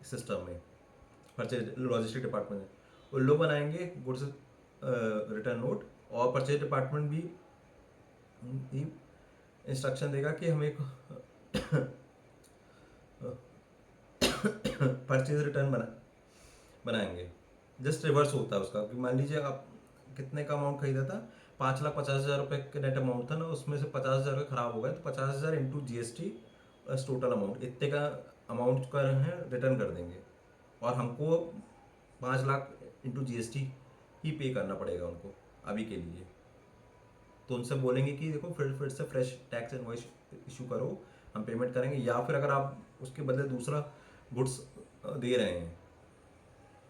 सिस्टम में, परचेज लॉजिस्टिक डिपार्टमेंट में। वो लोग बनाएंगे गुड्स रिटर्न नोट, और परचेज डिपार्टमेंट भी इंस्ट्रक्शन देगा कि हम एक परचेज रिटर्न बनाएंगे। जस्ट रिवर्स होता है उसका कि मान लीजिए आप कितने का अमाउंट खरीदा था, 5,50,000 रुपये का नेट अमाउंट था ना, उसमें से 50,000 का खराब हो गया तो 50,000 into GST plus total amount, इतने का अमाउंट का है रिटर्न कर देंगे और हमको 5 लाख इंटू GST ही पे करना पड़ेगा उनको अभी के लिए। तो उनसे बोलेंगे कि देखो फिर से फ्रेश टैक्स इनवॉइस इशू करो, हम पेमेंट करेंगे। या फिर अगर आप उसके बदले दूसरा गुड्स दे रहे हैं,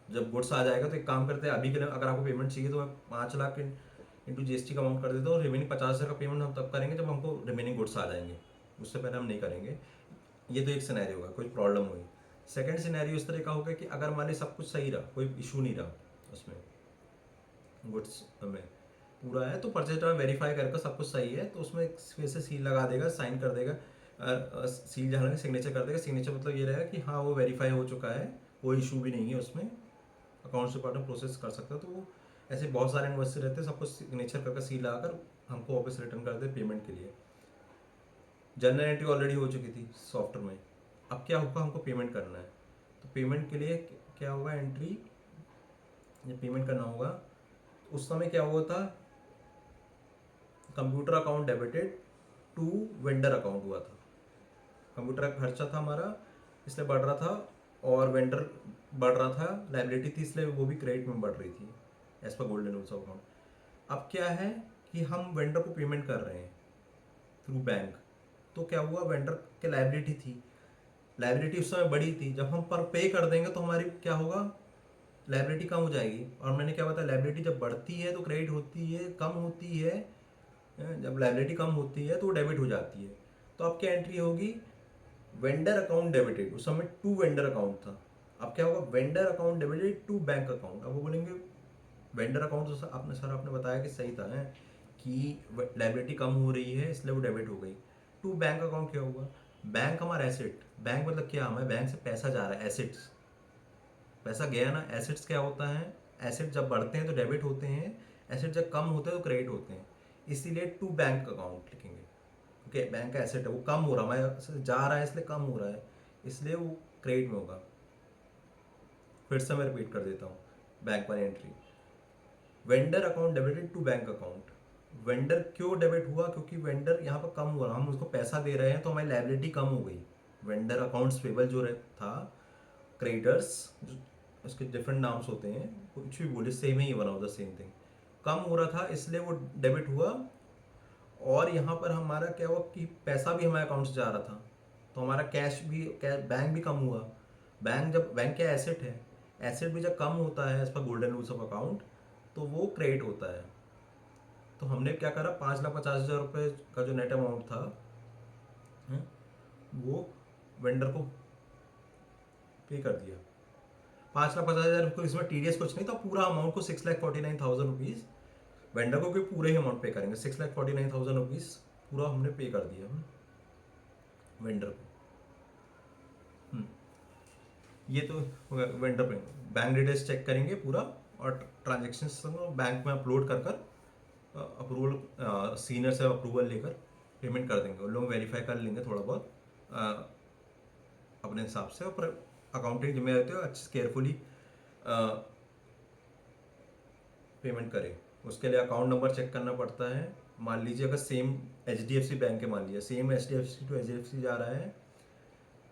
जब गुड्स आ जाएगा तो एक काम करते हैं, अभी के लिए अगर आपको पेमेंट चाहिए तो मैं 5 लाख इंटू GST का अमाउंट कर देता हूँ, रिमेनिंग 50,000 का पेमेंट हम तब करेंगे जब हमको रिमेनिंग गुड्स आ जाएंगे, उससे पहले हम नहीं करेंगे। ये तो एक सिनेरियो होगा, कोई प्रॉब्लम हुई। सेकंड सिनेरियो इस तरह का होगा कि अगर मान ली सब कुछ सही रहा, कोई इशू नहीं रहा उसमें, गुड्स में पूरा है, तो परचेज वेरीफाई करके सब कुछ सही है तो उसमें फिर से सील लगा देगा, साइन कर देगा, सील जहाँ सिग्नेचर कर देगा। सिग्नेचर मतलब ये रहेगा कि हाँ वो वेरीफाई हो चुका है, कोई इशू भी नहीं है उसमें, अकाउंट्स डिपार्टमेंट प्रोसेस कर सकता है। तो वो ऐसे बहुत सारे इन्वॉइस रहते हैं, सबको सिग्नेचर करके सील लगाकर हमको वापस रिटर्न कर दे पेमेंट के लिए। जनरल एंट्री ऑलरेडी हो चुकी थी सॉफ्टवेयर में, अब क्या होगा, हमको पेमेंट करना है। तो पेमेंट के लिए क्या होगा, एंट्री जब पेमेंट करना होगा उस समय क्या हुआ था, computer account debited to vendor account हुआ था। कंप्यूटर का खर्चा था हमारा इसलिए बढ़ रहा था, और वेंडर बढ़ रहा था, लाइबिलिटी थी इसलिए वो भी क्रेडिट में बढ़ रही थी as per golden rules of account. अब क्या है कि हम वेंडर को पेमेंट कर रहे हैं थ्रू बैंक, तो क्या हुआ, वेंडर के लाइबिलिटी थी, लाइबिलिटी उस समय बड़ी थी, जब हम पर पे कर देंगे तो हमारी क्या होगा, लाइबिलिटी कम हो जाएगी। और मैंने क्या बताया, लाइबिलिटी जब बढ़ती है तो क्रेडिट होती है, कम होती है, जब लाइबिलिटी कम होती है तो डेबिट हो जाती है। तो अब क्या एंट्री होगी, वेंडर अकाउंट डेबिटेड, उस समय टू वेंडर अकाउंट था, अब क्या होगा, vendor account debited to bank account. अब वो बोलेंगे वेंडर अकाउंट तो आपने बताया कि सही था है कि लाइबिलिटी कम हो रही है इसलिए वो डेबिट हो गई। टू बैंक अकाउंट क्या होगा, बैंक हमारा एसेट, बैंक मतलब क्या, हमें बैंक से पैसा जा रहा है, एसेट्स, पैसा गया ना। एसेट्स क्या होता है, एसेट जब बढ़ते हैं तो डेबिट होते हैं, एसेट जब कम होते हैं तो क्रेडिट होते हैं, इसीलिए टू बैंक अकाउंट लिखेंगे। क्योंकि बैंक का एसेट है वो कम हो रहा है, हमारे जा रहा है इसलिए कम हो रहा है, इसलिए वो क्रेडिट में होगा। फिर से मैं रिपीट कर देता हूँ, बैंक वाली entry, vendor account debited to bank account. Vendor क्यों डेबिट हुआ, क्योंकि वेंडर यहाँ पर कम हुआ, हम उसको पैसा दे रहे हैं तो हमारी लाइबिलिटी कम हो गई। वेंडर अकाउंट्स पेबल जो था, क्रेडिटर्स उसके डिफरेंट नाम्स होते हैं, कुछ भी बोले सेम ही, one of the same thing, कम हो रहा था इसलिए वो डेबिट हुआ। और यहाँ पर हमारा क्या हुआ कि पैसा भी हमारे अकाउंट से जा रहा था, तो हमारा बैंक भी कम हुआ। बैंक क्या एसेट है, एसेट भी जब कम होता है as per golden rules of account तो वो क्रेडिट होता है। तो हमने क्या करा, 5,50,000 रुपये का जो नेट अमाउंट था वो वेंडर को पे कर दिया। 5,50,000 को, इसमें TDS कुछ नहीं था, पूरा अमाउंट को 6,49,000 रुपीज़ वेंडर को, कोई पूरे ही अमाउंट पे करेंगे, 6,49,000 रुपीज़ पूरा हमने पे कर दिया वेंडर को। ये तो वेंडर पे बैंक डिटेल्स चेक करेंगे पूरा, और ट्रांजेक्शन बैंक में अपलोड कर अप्रूवल, सीनियर से अप्रूवल लेकर पेमेंट कर देंगे। लोग वेरीफाई कर लेंगे थोड़ा बहुत अपने हिसाब से, और अकाउंटिंग जिम्मेदारी होती है अच्छे केयरफुली पेमेंट करें। उसके लिए अकाउंट नंबर चेक करना पड़ता है। मान लीजिए अगर सेम HDFC बैंक है, मान लीजिए सेम HDFC टू HDFC जा रहा है,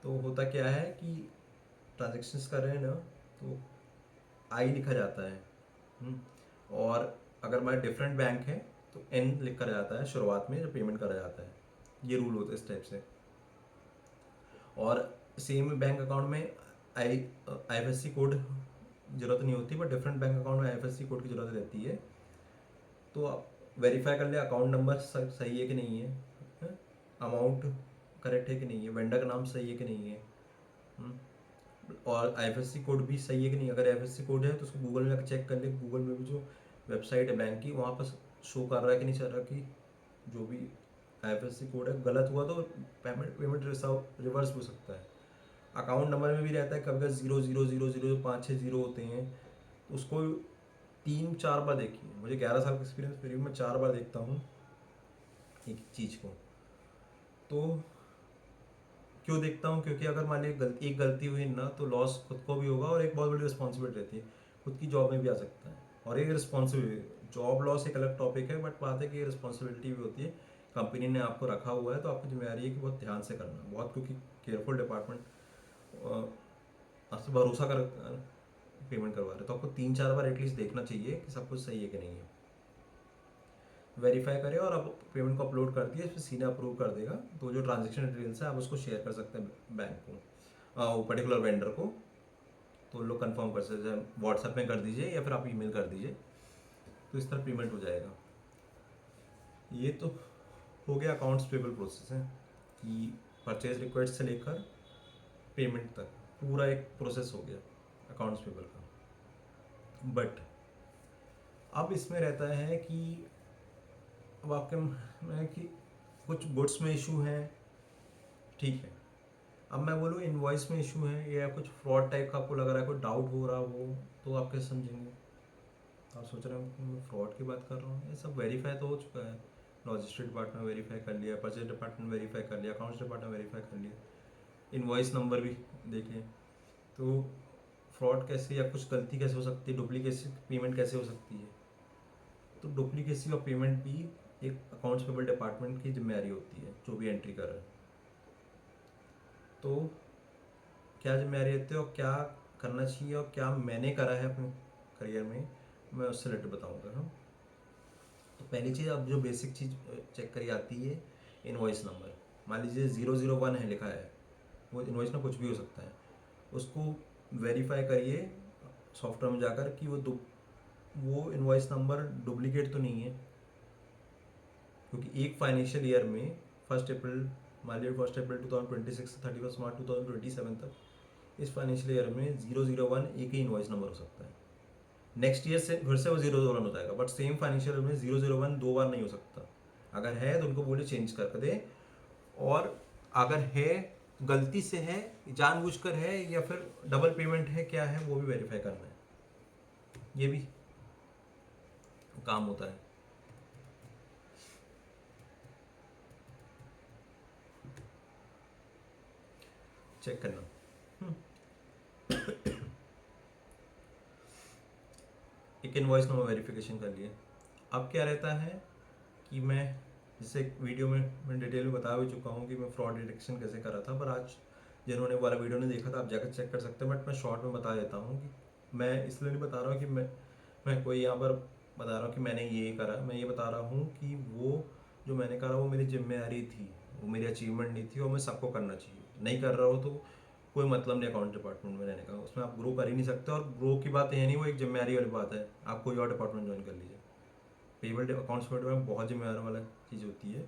तो होता क्या है कि ट्रांजेक्शन्स कर रहे हैं ना, तो आई लिखा जाता है, और अगर हमारे डिफरेंट बैंक है तो N लिख कर जाता है शुरुआत में जब पेमेंट करा जाता है। ये रूल होता है इस टाइप से। और सेम बैंक अकाउंट में IFSC कोड जरूरत नहीं होती, बट डिफरेंट बैंक अकाउंट में IFSC कोड की जरूरत रहती है। तो वेरीफाई कर ले अकाउंट नंबर सही है कि नहीं है, अमाउंट करेक्ट है कि नहीं है, वेंडर का नाम सही है कि नहीं है, और IFSC कोड भी सही है कि नहीं। अगर IFSC कोड है तो उसको गूगल में चेक कर ले, गूगल में भी जो वेबसाइट है बैंक की वहाँ पर शो कर रहा है कि नहीं चल रहा कि जो भी IFSC कोड है गलत हुआ तो पेमेंट रिवर्स हो सकता है। अकाउंट नंबर में भी रहता है, कभी कभी 0,0,0,0,0 5-6 जीरो होते हैं, उसको 3-4 बार देखी है। मुझे 11 साल का एक्सपीरियंस, फिर भी मैं 4 बार देखता हूँ एक चीज़ को। तो क्यों देखता हूँ? क्योंकि अगर मान लीजिए एक गलती हुई ना, तो लॉस खुद को भी होगा और एक बहुत बड़ी रिस्पॉन्सिबिलिटी रहती है, खुद की जॉब में भी आ सकता है। और एक रिस्पॉन्सिबिलिटी, जॉब लॉस एक अलग टॉपिक है, बट बात है कि ये रिस्पॉन्सिबिलिटी भी होती है। कंपनी ने आपको रखा हुआ है तो आपकी जिम्मेदारी है कि बहुत ध्यान से करना, बहुत, क्योंकि केयरफुल डिपार्टमेंट आपसे भरोसा कर पेमेंट करवा रहे हैं, तो आपको 3-4 बार एटलीस्ट देखना चाहिए कि सब कुछ सही है कि नहीं है। वेरीफाई करें और आप पेमेंट को अपलोड कर दिए, फिर सीधा अप्रूव कर देगा। तो जो ट्रांजेक्शन डिटेल्स है आप उसको शेयर कर सकते हैं बैंक को, वो पर्टिकुलर वेंडर को। तो लोग कंफर्म कर सकते हैं, व्हाट्सएप में कर दीजिए या फिर आप ईमेल कर दीजिए, तो इस तरह पेमेंट हो जाएगा। ये तो हो गया अकाउंट्स पेबल प्रोसेस है, कि परचेज रिक्वेस्ट से लेकर पेमेंट तक पूरा एक प्रोसेस हो गया अकाउंट्स पेबल का। बट अब इसमें रहता है कि अब आपके में कि कुछ गुड्स में इशू है, ठीक है। अब मैं बोलूँ इनवॉइस में इशू है या कुछ फ्रॉड टाइप का आपको लग रहा है, कोई डाउट हो रहा हो, तो आप कैसे समझेंगे? आप सोच रहे हैं मैं फ्रॉड की बात कर रहा हूँ, ये सब वेरीफाई तो हो चुका है। लॉजिस्टिक डिपार्टमेंट वेरीफाई कर लिया, परचेज डिपार्टमेंट वेरीफाई कर लिया, अकाउंट्स डिपार्टमेंट वेरीफाई कर लिया, इनवॉइस नंबर भी देखें। तो फ्रॉड कैसे या कुछ गलती कैसे हो सकती है, डुप्लीकेसी पेमेंट कैसे हो सकती है? तो डुप्लीकेसी और पेमेंट भी एक अकाउंट्स पेबल डिपार्टमेंट की जिम्मेदारी होती है, जो भी एंट्री कर रहा है। तो क्या जिम्मेदारी रहती है और क्या करना चाहिए और क्या मैंने करा है अपने करियर में, मैं उससे रिलेटेड बताऊँगा। हाँ, तो पहली चीज़, अब जो बेसिक चीज़ चेक करी आती है, इनवॉइस नंबर। मान लीजिए 001 है लिखा है, वो इनवॉइस में कुछ भी हो सकता है। उसको वेरीफाई करिए सॉफ्टवेयर में जाकर कि वो इनवॉइस नंबर डुप्लीकेट तो नहीं है। क्योंकि एक फाइनेंशियल ईयर में 1 अप्रैल, मान लीजिए 1 अप्रैल 2026 से 31 मार्च 2027 तक, इस फाइनेंशियल ईयर में 001 एक ही इनवॉइस नंबर हो सकता है। नेक्स्ट ईयर से फिर से वो 001 हो जाएगा, बट सेम फाइनेंशियल ईयर में 001 2 बार नहीं हो सकता। अगर है तो उनको बोले चेंज कर दे, और अगर है गलती से है, जानबूझकर है, या फिर डबल पेमेंट है, क्या है वो भी वेरीफाई करना है। ये भी काम होता है। चेक करना। एक इनवॉइस नंबर वेरिफिकेशन कर लिए। अब क्या रहता है कि मैं, जैसे एक वीडियो में मैं डिटेल में बता भी चुका हूँ कि मैं फ्रॉड डिटेक्शन कैसे करा था, पर आज जिन्होंने वाला वीडियो नहीं देखा था आप जाकर चेक कर सकते हैं। बट मैं शॉर्ट में बता देता हूँ कि मैं इसलिए नहीं बता रहा हूँ कि मैं कोई यहाँ पर बता रहा हूँ कि मैंने ये करा। मैं ये बता रहा हूँ कि वो जो मैंने करा वो मेरी जिम्मेदारी थी, वो मेरी अचीवमेंट नहीं थी, और मैं सबको करना चाहिए। नहीं कर रहा हो तो कोई मतलब नहीं अकाउंट डिपार्टमेंट में रहने का, उसमें आप ग्रो कर ही नहीं सकते। और ग्रो की बात है नहीं, वो एक जिम्मेदारी वाली बात है, आप कोई और डिपार्टमेंट ज्वाइन कर लीजिए। पेबल अकाउंट्स में बहुत जिम्मेदारी वाला चीज़ होती है।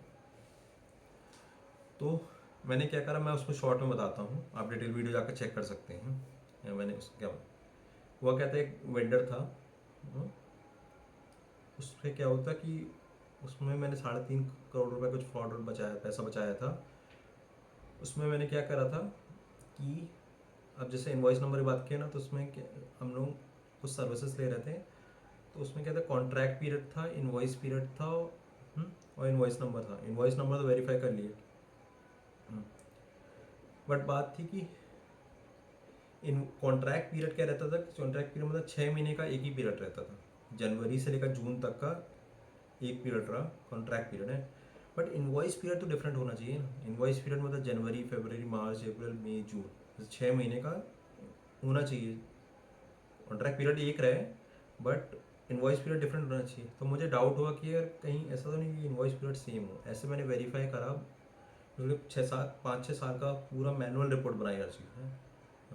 तो मैंने क्या करा, मैं उसको शॉर्ट में बताता हूँ, आप डिटेल वीडियो जाकर चेक कर सकते हैं। मैंने क्या हुआ, क्या था, एक वेंडर था, उसमें क्या होता कि उसमें मैंने 3.5 करोड़ रुपए कुछ फ्रॉड बचाया, पैसा बचाया था। उसमें मैंने क्या करा था कि अब जैसे इनवॉइस नंबर की बात किया ना, तो उसमें हम लोग कुछ सर्विसेज ले रहे थे। तो उसमें क्या था, कॉन्ट्रैक्ट पीरियड था, इनवॉइस पीरियड था, और इनवॉइस नंबर था। इनवॉइस नंबर तो वेरीफाई कर लिए, बट बात थी कि इन कॉन्ट्रैक्ट पीरियड क्या रहता था, कॉन्ट्रैक्ट पीरियड मतलब 6 महीने का एक ही पीरियड रहता था। जनवरी से लेकर जून तक का एक पीरियड रहा, कॉन्ट्रैक्ट पीरियड है। बट इनवॉइस पीरियड तो डिफरेंट होना चाहिए ना। इनवॉइस पीरियड मतलब जनवरी, फरवरी, मार्च, अप्रैल, मई, जून, 6 महीने का होना चाहिए। कॉन्ट्रैक्ट पीरियड एक रहे, बट इनवॉइस पीरियड डिफरेंट होना चाहिए। तो मुझे डाउट हुआ कि यार कहीं ऐसा तो नहीं कि इनवॉइस पीरियड सेम हो। ऐसे मैंने वेरीफाई करा, मतलब 5-6 साल का पूरा मैनुअल रिपोर्ट बनाई हर चीज़ है।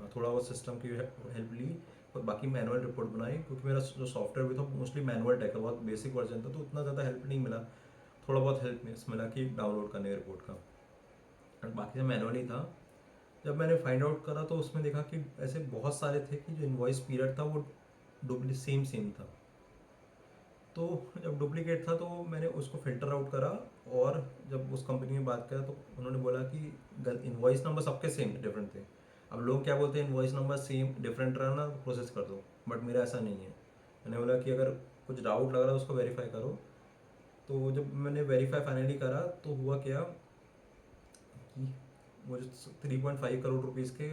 थोड़ा बहुत सिस्टम की हेल्प ली, और बाकी मैनुअल रिपोर्ट बनाई, क्योंकि मेरा जो सॉफ्टवेयर भी था मोस्टली मैनुअल टाइप का, बहुत बेसिक वर्जन था, तो उतना ज़्यादा हेल्प नहीं मिला। थोड़ा बहुत हेल्प मिला कि डाउनलोड करने रिपोर्ट का, और बाकी से मैनुअली था। जब मैंने फाइंड आउट करा तो उसमें देखा कि ऐसे बहुत सारे थे कि जो इनवॉइस पीरियड था वो सेम था। तो जब डुप्लीकेट था तो मैंने उसको फ़िल्टर आउट करा, और जब उस कंपनी में बात करा तो उन्होंने बोला कि इनवॉइस नंबर सबके सेम डिफरेंट थे। अब लोग क्या बोलते हैं, इनवॉइस नंबर सेम डिफरेंट रहा ना तो प्रोसेस कर दो, बट मेरा ऐसा नहीं है। मैंने बोला कि अगर कुछ डाउट लग रहा है उसको वेरीफाई करो। तो जब मैंने वेरीफाई फाइनली करा तो हुआ क्या कि मुझे 3.5 करोड़ रुपीज़ के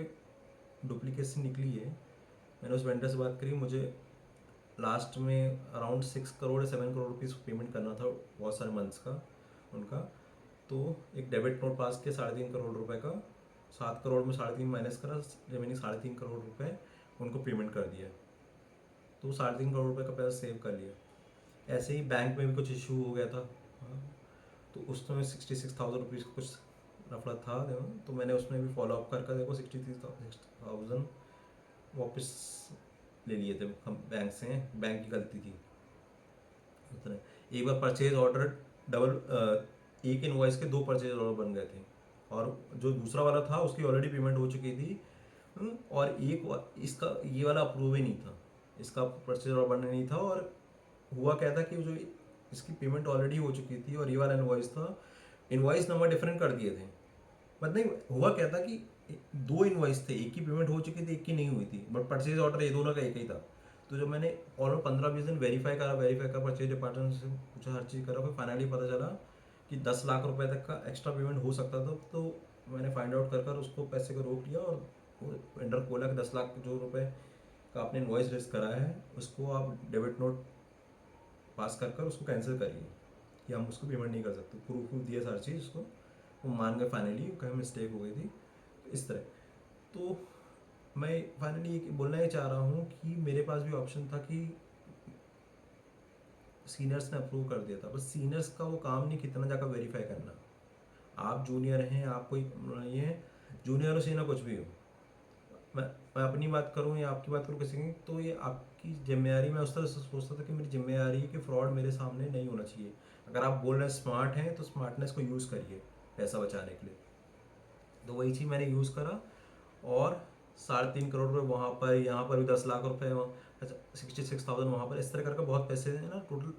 डुप्लीकेशन निकली है। मैंने उस वेंडर से बात करी, मुझे लास्ट में अराउंड 6 करोड़ या 7 करोड़ रुपीज़ पेमेंट करना था बहुत सारे मंथ्स का उनका। तो एक डेबिट नोट पास किया 3.5 करोड़ रुपए का, 7 करोड़ में 3.5 माइनस करा, रिमेनिंग 3.5 करोड़ रुपए उनको पेमेंट कर दिया। तो 3.5 करोड़ रुपए का पैसा सेव कर लिया। ऐसे ही बैंक में भी कुछ इशू हो गया था, हाँ, तो उस समय 66,000 रुपीज़ का कुछ रफड़ा था, तो मैंने उसमें भी फॉलो अप करके देखो 63,000 वापस ले लिए थे हम बैंक से। बैंक की गलती थी उतने। एक बार परचेज ऑर्डर एक इनवॉइस के 2 परचेज ऑर्डर बन गए थे, और जो दूसरा वाला था उसकी ऑलरेडी पेमेंट हो चुकी थी। और इसका ये वाला अप्रूव ही नहीं था, इसका परचेज ऑर्डर बनना नहीं था। और हुआ क्या था कि जो इसकी पेमेंट ऑलरेडी हो चुकी थी और ये वाला इनवॉइस था, इनवॉइस नंबर डिफरेंट कर दिए थे। बट नहीं, हुआ क्या था कि 2 इनवॉइस थे, एक की पेमेंट हो चुकी थी, एक की नहीं हुई थी, बट परचेज ऑर्डर ये दोनों का एक ही था। तो जब मैंने ऑलमोस्ट 15-20 दिन वेरीफाई करा परचेज डिपार्टमेंट से पूछा, हर चीज़ करा, फिर फाइनली पता चला कि 10 लाख रुपए तक का एक्स्ट्रा पेमेंट हो सकता था। तो मैंने फाइंड आउट कर उसको पैसे को रोक लिया, और वो वेंडर को बोला कि 10 लाख जो रुपए का आपने इनवॉइस रेज कराया है उसको आप डेबिट नोट पास कर उसको कैंसिल करिए, कि हम उसको पेमेंट नहीं कर सकते। प्रूफ दिया सारी चीज़ उसको, वो मान गए फाइनली, कहीं मिस्टेक हो गई थी इस तरह। तो मैं फाइनली बोलना ही चाह रहा हूँ कि मेरे पास भी ऑप्शन था कि सीनियर्स ने अप्रूव कर दिया था, बस सीनियर्स का वो काम नहीं कितना जाकर वेरीफाई करना। आप जूनियर हैं, आप कोई नहीं है, जूनियर हो सीनियर कुछ भी हो, मैं अपनी बात करूँ या आपकी बात करूँ किसी की, तो ये आपकी जिम्मेदारी। मैं उस तरह से सोचता था कि मेरी जिम्मेदारी है कि फ्रॉड मेरे सामने नहीं होना चाहिए। अगर आप बोल रहे हैं स्मार्ट हैं तो स्मार्टनेस को यूज़ करिए पैसा बचाने के लिए। तो वही चीज़ मैंने यूज़ करा, और 3.5 करोड़ रुपये वहाँ पर, यहाँ पर भी 10 लाख रुपये, अच्छा 66,000 वहाँ पर, इस तरह करके बहुत पैसे हैं ना टोटल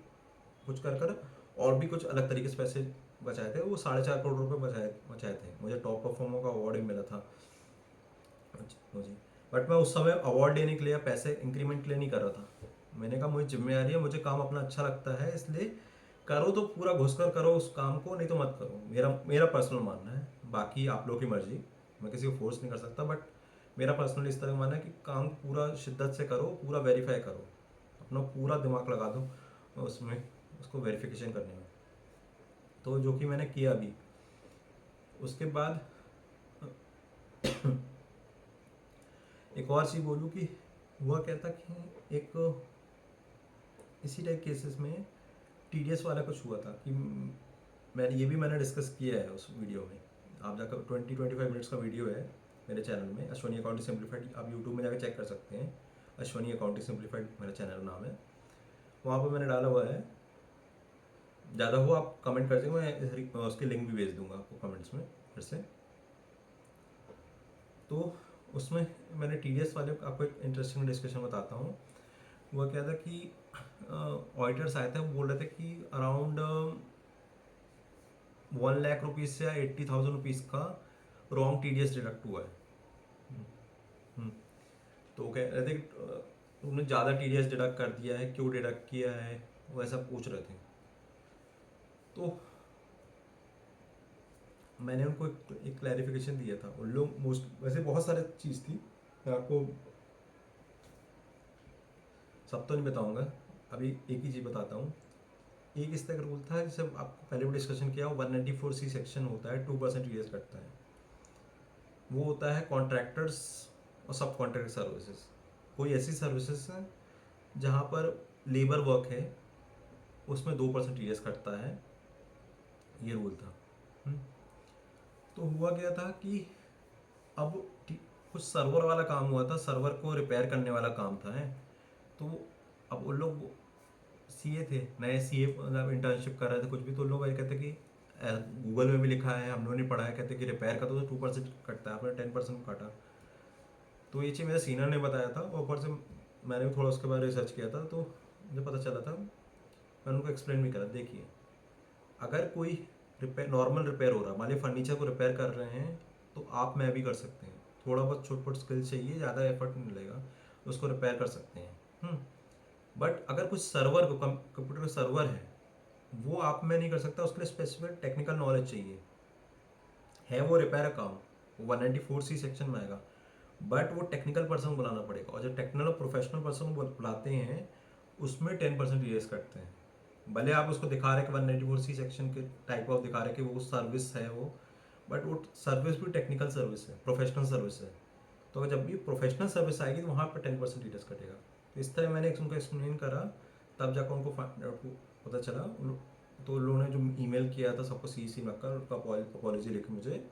कुछ कर और भी कुछ अलग तरीके से पैसे बचाए थे। वो 4.5 करोड़ रुपये बचाए थे। मुझे टॉप परफॉर्मर का अवार्ड भी मिला था मुझे। बट मैं उस समय अवार्ड लेने के लिए, पैसे इंक्रीमेंट के लिए नहीं कर रहा था। मैंने कहा मुझे जिम्मेदारी है, मुझे काम अपना अच्छा लगता है, इसलिए करो तो पूरा घुसकर करो उस काम को, नहीं तो मत करो। मेरा मेरा पर्सनल मानना है, बाकी आप लोगों की मर्जी, मैं किसी को फोर्स नहीं कर सकता। बट मेरा पर्सनल इस तरह का मानना है कि काम पूरा शिद्दत से करो, पूरा वेरीफाई करो, अपना पूरा दिमाग लगा दो उसमें, उसको वेरिफिकेशन करने में। तो जो कि मैंने किया अभी। उसके बाद एक और चीज़ बोलूँ कि हुआ क्या था कि एक इसी टाइप केसेस में टीडीएस वाला कुछ हुआ था कि मैंने डिस्कस किया है उस वीडियो में। आप जाकर 20-25 मिनट्स का वीडियो है मेरे चैनल में, अश्वनी अकाउंटिंग सिंप्लीफाइड, आप यूट्यूब में जाकर चेक कर सकते हैं। अश्वनी अकाउंटिंग सिंप्लीफाइड मेरा चैनल नाम है, वहाँ पर मैंने डाला हुआ है। ज़्यादा हो आप कमेंट कर देंगे, मैं उसकी लिंक भी भेज दूंगा आपको कमेंट्स में फिर से। तो उसमें मैंने टीडीएस वाले आपको एक इंटरेस्टिंग डिस्कशन बताता हूँ। हुआ क्या था कि ऑडिटर्स आए थे, वो बोल रहे थे कि अराउंड 1 लाख रुपीज़ से या 80,000 रुपीज़ का रॉन्ग टीडीएस डिडक्ट हुआ है। हम्म, तो कह रहे थे कि उन्होंने ज़्यादा टीडीएस डिडक्ट कर दिया है, क्यों डिडक्ट किया है, वो ऐसा पूछ रहे थे। तो मैंने उनको एक क्लैरिफिकेशन दिया था। उन लोग मोस्ट वैसे बहुत सारी चीज़ थी, मैं आपको सब तो नहीं बताऊंगा, अभी एक ही चीज़ बताता हूँ। एक इस तरह का रूल था, जैसे आपको पहले भी डिस्कशन किया, 194C सेक्शन होता है, 2% टीडीएस कटता है। वो होता है कॉन्ट्रैक्टर्स और सब कॉन्ट्रैक्ट सर्विसेज। कोई ऐसी सर्विसेज है जहाँ पर लेबर वर्क है, उसमें 2% टीडीएस कटता है, ये रूल था। हम्म, तो हुआ क्या था कि अब कुछ सर्वर वाला काम हुआ था, सर्वर को रिपेयर करने वाला काम था है। तो अब उन लोग सीए थे, नए सीए, मतलब इंटर्नशिप कर रहे थे कुछ भी, तो लोग ये कहते कि गूगल में भी लिखा है, हम लोगों ने पढ़ा है, कहते कि रिपेयर का तो 2% कटता है, आपने 10% काटा। तो ये चीज़ मेरे सीनियर ने बताया था, और ऊपर से मैंने भी थोड़ा उसके बारे में रिसर्च किया था, तो मुझे पता चला था। मैंने उनको एक्सप्लेन भी करा, देखिए अगर कोई रिपेयर, नॉर्मल रिपेयर हो रहा है, मान लीजिए फर्नीचर को रिपेयर कर रहे हैं, तो आप मैं भी कर सकते हैं। थोड़ा बहुत छोट छोट स्किल चाहिए, ज़्यादा एफर्ट नहीं लगेगा, उसको रिपेयर कर सकते हैं। बट अगर कुछ सर्वर कंप्यूटर का सर्वर है वो आप में नहीं कर सकता, उसके लिए स्पेसिफिक टेक्निकल नॉलेज चाहिए। है वो रिपेयर काम, वो 194C सेक्शन में आएगा, बट वो टेक्निकल पर्सन बुलाना पड़ेगा, और जो टेक्निकल और प्रोफेशनल पर्सन बुलाते हैं उसमें 10% टीडीएस कटते हैं। भले आप उसको दिखा रहे हैं कि 194C सेक्शन के टाइप ऑफ दिखा रहे हैं कि वो सर्विस है वो, बट वो सर्विस भी टेक्निकल सर्विस है, प्रोफेशनल सर्विस है। तो जब भी प्रोफेशनल सर्विस आएगी तो वहाँ पर 10% टीडीएस कटेगा। तो इस तरह मैंने उनको एक्सप्लेन करा, तब जाकर उनको पता चला। तो उन लोगों ने जो ईमेल किया था सबको सी रखकर उसका अपॉलॉजी लिखी मुझे।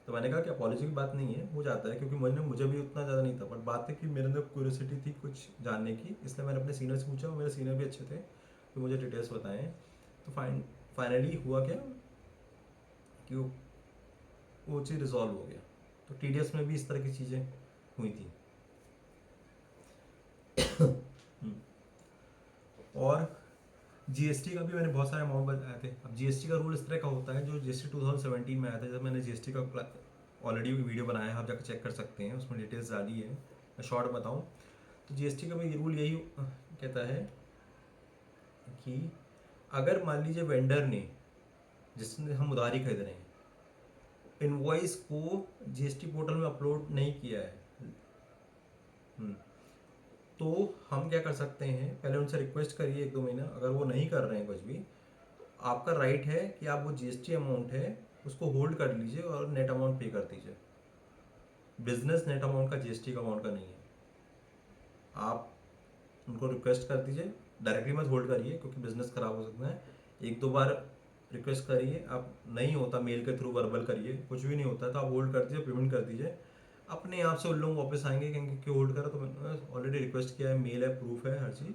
तो मैंने कहा कि अपॉलॉजी की बात नहीं है, हो जाता है, क्योंकि मुझे भी उतना ज़्यादा नहीं था, बट बात है कि मेरे अंदर क्यूरियोसिटी थी कुछ जानने की, इसलिए मैंने अपने सीनियर से पूछा, और मेरे सीनियर भी अच्छे थे तो मुझे डिटेल्स बताएं। तो फाइनली हुआ क्या कि वो चीज़ रिजॉल्व हो गया। तो टीडीएस में भी इस तरह की चीज़ें हुई थी। और जीएसटी का भी मैंने बहुत सारे अमाउंट बताए थे। अब जीएसटी का रूल इस तरह का होता है, जो जीएसटी 2017 में आया था, जब मैंने जीएसटी का ऑलरेडी वीडियो बनाया है, आप जाकर चेक कर सकते हैं, उसमें डिटेल्स डाली है। मैं शॉर्ट बताऊं तो जीएसटी का भी रूल यही कहता है कि अगर मान लीजिए वेंडर ने, जिसने हम उधारी खरीद रहे हैं, इनवॉइस को जीएसटी पोर्टल में अपलोड नहीं किया है, तो हम क्या कर सकते हैं, पहले उनसे रिक्वेस्ट करिए 1-2 महीना, अगर वो नहीं कर रहे हैं कुछ भी, तो आपका राइट है कि आप वो जीएसटी अमाउंट है उसको होल्ड कर लीजिए और नेट अमाउंट पे कर दीजिए। बिजनेस नेट अमाउंट का जीएसटी का अमाउंट का नहीं है। आप उनको रिक्वेस्ट कर दीजिए, डायरेक्टली मत होल्ड करिए क्योंकि बिजनेस खराब हो सकता है। 1-2 बार रिक्वेस्ट करिए, आप नहीं होता मेल के थ्रू वर्बल करिए, कुछ भी नहीं होता तो आप होल्ड कर दीजिए, पेमेंट कर दीजिए, अपने आप से उन लोग वापस आएंगे, कहेंगे क्यों होल्ड करा, तो मैंने ऑलरेडी रिक्वेस्ट किया है, मेल है, प्रूफ है, हर चीज़।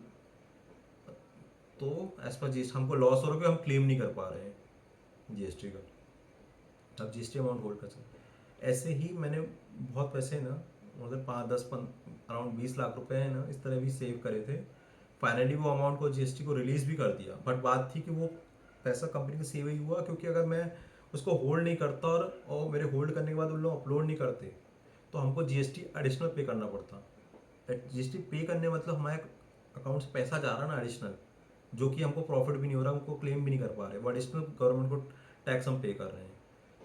तो एज पर जीएसटी हमको लॉस हो रहा है कि हम क्लेम नहीं कर पा रहे हैं जीएसटी का, अब जीएसटी अमाउंट होल्ड कर सकते। ऐसे ही मैंने बहुत पैसे ना, मतलब 5-10 अराउंड 20 लाख रुपए है ना, इस तरह भी सेव करे थे। फाइनली वो अमाउंट को जीएसटी को रिलीज भी कर दिया, बट बात थी कि वो पैसा कंपनी का सेव ही हुआ, क्योंकि अगर मैं उसको होल्ड नहीं करता और मेरे होल्ड करने के बाद उन लोग अपलोड नहीं करते तो हमको जीएसटी एडिशनल पे करना पड़ता। जीएसटी पे करने मतलब हमारे अकाउंट से पैसा जा रहा ना एडिशनल, जो कि हमको प्रॉफिट भी नहीं हो रहा, हमको क्लेम भी नहीं कर पा रहे, वो एडिशनल गवर्नमेंट को टैक्स हम पे कर रहे हैं,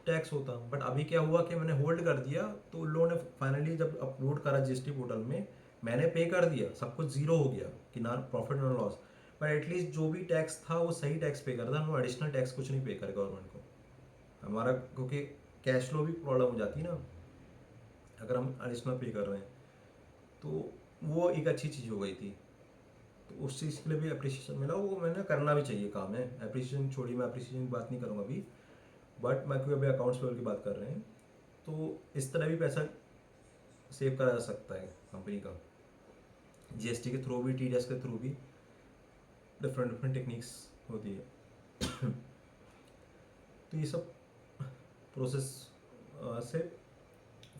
टैक्स होता। बट अभी क्या हुआ कि मैंने होल्ड कर दिया, तो उन लोगों ने फाइनली जब अपलोड करा जीएसटी पोर्टल में, मैंने पे कर दिया, सब कुछ जीरो हो गया कि ना प्रॉफिट ना लॉस, पर एटलीस्ट जो भी टैक्स था वो सही टैक्स पे कर था, वो एडिशनल टैक्स कुछ नहीं पे करे गवर्नमेंट को हमारा, क्योंकि कैश फ्लो भी प्रॉब्लम हो जाती है ना अगर हम एडिशनल पे कर रहे हैं। तो वो एक अच्छी चीज़ हो गई थी, तो उस चीज़ के लिए भी अप्रिसिएशन मिला, वो मैंने करना भी चाहिए काम है। अप्रिसिएशन छोड़िए, मैं अप्रिसिएशन की बात नहीं करूँगा अभी, बट मैं क्योंकि अभी अकाउंट्स पेबल की बात कर रहे हैं, तो इस तरह भी पैसा सेव करा जा सकता है कंपनी का, जीएसटी के थ्रू भी, टीडीएस के थ्रू भी, डिफरेंट डिफरेंट टेक्निक्स होती है। तो ये सब प्रोसेस से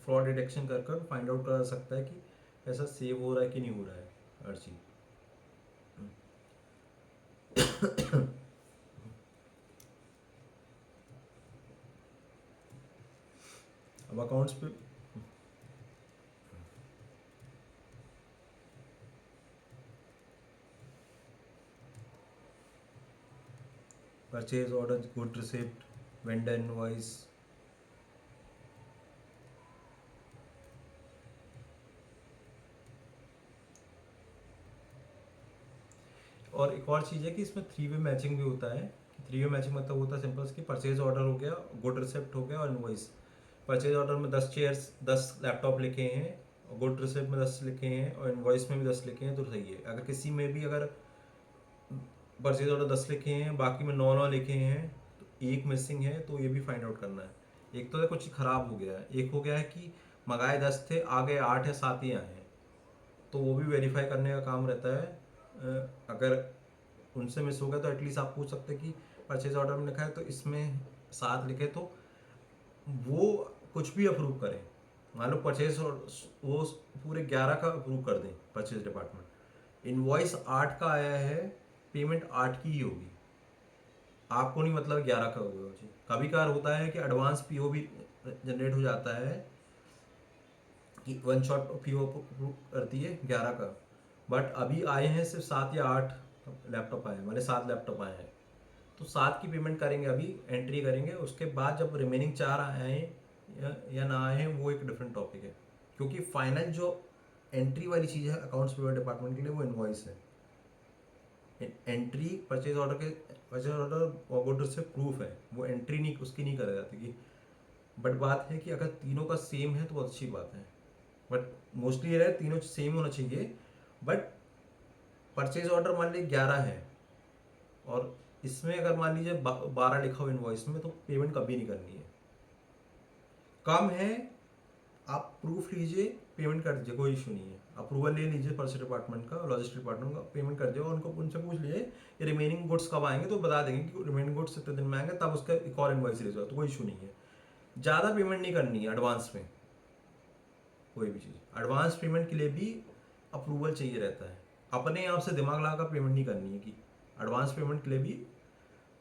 फ्रॉड डिटेक्शन कर कर फाइंड आउट करा जा सकता है कि पैसा सेव हो रहा है कि नहीं हो रहा है हर चीज़। अब अकाउंट्स पे purchase order, good receipt, vendor invoice, और एक और चीज़ है कि इसमें 3 वे मैचिंग भी होता है। 3 वे मैचिंग मतलब होता है सिंपल कि परचेज ऑर्डर हो गया, गुड रिसिप्ट हो गया और इनवॉइस। परचेज ऑर्डर में 10 चेयर्स 10 लैपटॉप लिखे हैं, और गुड रिसिप्ट में 10 लिखे हैं, और इनवॉइस में भी 10 लिखे हैं, तो सही है। अगर किसी में भी अगर परचेज ऑर्डर 10 लिखे हैं, बाकी में 9 लिखे हैं, तो एक मिसिंग है, तो ये भी फाइंड आउट करना है। एक तो है कुछ खराब हो गया है, एक हो गया है कि मंगाए 10 थे, आ गए 8 या 7 ही आए हैं, तो वो भी वेरीफाई करने का काम रहता है। अगर उनसे मिस हो गया तो एटलीस्ट आप पूछ सकते हैं कि परचेज ऑर्डर में लिखा है तो इसमें 7 लिखे, तो वो कुछ भी अप्रूव करें। मान लो परचेज वो पूरे 11 का अप्रूव कर दें परचेज डिपार्टमेंट, इनवॉइस 8 का आया है, पेमेंट 8 की ही होगी, आपको नहीं मतलब 11 का होगा जी। कभी कभार होता है कि एडवांस पीओ भी जनरेट हो जाता है कि वन शॉट पीओ करती है 11 का, बट अभी आए हैं सिर्फ 7 या 8 लैपटॉप आए हैं, मतलब 7 लैपटॉप आए हैं। तो 7 की पेमेंट करेंगे, अभी एंट्री करेंगे, उसके बाद जब रिमेनिंग 4 आए या ना आए हैं वो एक डिफरेंट टॉपिक है। क्योंकि फाइनल जो एंट्री वाली चीज़ है अकाउंट्स पेमेंट डिपार्टमेंट के लिए वो इनवॉइस है। एंट्री परचेज ऑर्डर और गुड से प्रूफ है, वो एंट्री नहीं उसकी नहीं करा जाती कि। बट बात है कि अगर तीनों का सेम है तो बहुत अच्छी बात है। बट मोस्टली ये रहे तीनों सेम होना चाहिए। बट परचेज ऑर्डर मान लीजिए 11 है और इसमें अगर मान लीजिए 12 लिखा हो इनवॉइस में, तो पेमेंट कभी नहीं करनी है। कम है, आप प्रूफ लीजिए, पेमेंट कर दीजिए, कोई इशू नहीं है। अप्रूवल ले लीजिए परचेज डिपार्टमेंट का, लॉजिस्टिक डिपार्टमेंट का, पेमेंट कर दिए और उनको उनसे पूछ लीजिए ये रिमेनिंग गुड्स कब आएंगे, तो बता देंगे कि रिमेनिंग गुड्स इतने दिन में आएंगे, तब उसका एक और इनवॉइस रिलीज होगा, तो कोई इशू नहीं है। ज़्यादा पेमेंट नहीं करनी है एडवांस में, कोई भी चीज़ एडवांस पेमेंट के लिए भी अप्रूवल चाहिए रहता है। अपने आप से दिमाग लगाकर पेमेंट नहीं करनी है कि एडवांस पेमेंट के लिए भी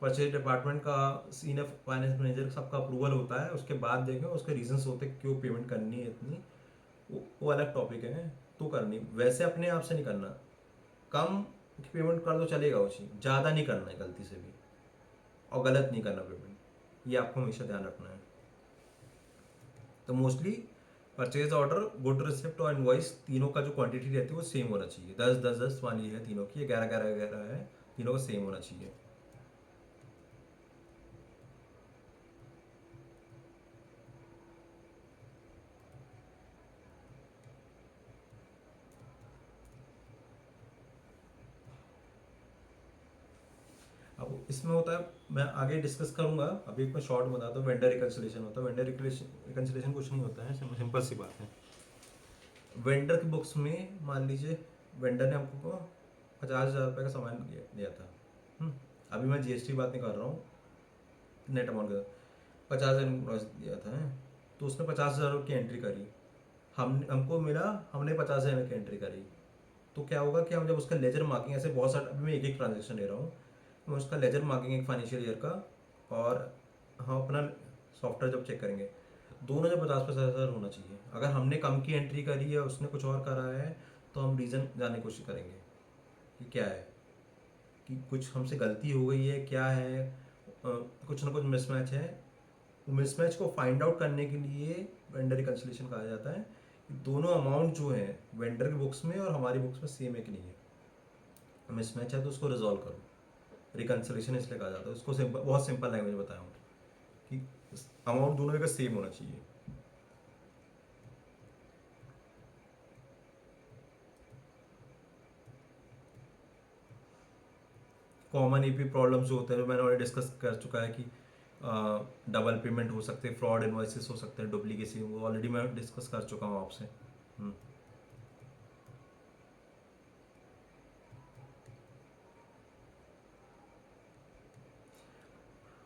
परचेज डिपार्टमेंट का सीनियर फाइनेंस मैनेजर सबका अप्रूवल होता है। उसके बाद देखें उसके रीजंस होते हैं क्यों पेमेंट करनी है इतनी, वो अलग टॉपिक है, तो करनी वैसे अपने आप से नहीं करना। कम पेमेंट कर दो चलेगा, वो चीज़ ज़्यादा नहीं करना है गलती से भी, और गलत नहीं करना पेमेंट, ये आपको हमेशा ध्यान रखना है। तो mostly purchase order, good receipt और इनवॉइस तीनों का जो क्वांटिटी रहती है वो सेम होना चाहिए। 10 10 10 वाली है तीनों की, 11 11 11 है, तीनों का सेम होना चाहिए। अब इसमें होता है, मैं आगे डिस्कस करूंगा, अभी मैं शॉर्ट बताता हूँ। वेंडर रिकन्सिलेशन होता है। वेंडर रिकन्सिलेशन कुछ नहीं होता है, सिंपल सी बात है। वेंडर की बुक्स में मान लीजिए वेंडर ने हमको 50,000 रुपये का सामान दिया था। अभी मैं जीएसटी बात नहीं कर रहा हूँ, नेट अमाउंट का 50,000 दिया था है? तो उसने 50,000 की एंट्री करी, हमको मिला, हमने 50,000 की एंट्री करी। तो क्या होगा कि हम जब उसका लेजर मार्किंग, ऐसे बहुत सारे, अभी मैं एक एक ट्रांजेक्शन ले रहा हूँ, मैं उसका लेजर मार्किंग एक फाइनेंशियल ईयर का और हम अपना सॉफ्टवेयर जब चेक करेंगे, दोनों जब 50-50,000 होना चाहिए। अगर हमने कम की एंट्री करी है, उसने कुछ और करा है, तो हम रीज़न जानने की कोशिश करेंगे कि क्या है, कि कुछ हमसे गलती हो गई है, क्या है, कुछ ना कुछ मिसमैच है। मिसमैच को फाइंड आउट करने के लिए वेंडर रिकन्सिलेशन कहा जाता है कि दोनों अमाउंट जो है वेंडर की बुक्स में और हमारी बुक्स में सेम है कि नहीं है। मिसमैच है तो उसको रिजॉल्व करो, रिकन्सिलेशन इसलिए कहा जाता है उसको। सिंपल, बहुत सिंपल लैंग्वेज बताया हूँ कि अमाउंट दोनों जगह सेम होना चाहिए। कॉमन ईपी प्रॉब्लम्स जो होते हैं, जो मैंने ऑलरेडी डिस्कस कर चुका है कि डबल पेमेंट हो सकते हैं, फ्रॉड इन्वाइसेस हो सकते हैं, डुप्लीकेसी, वो ऑलरेडी मैं डिस्कस कर चुका हूँ आपसे। हम्म।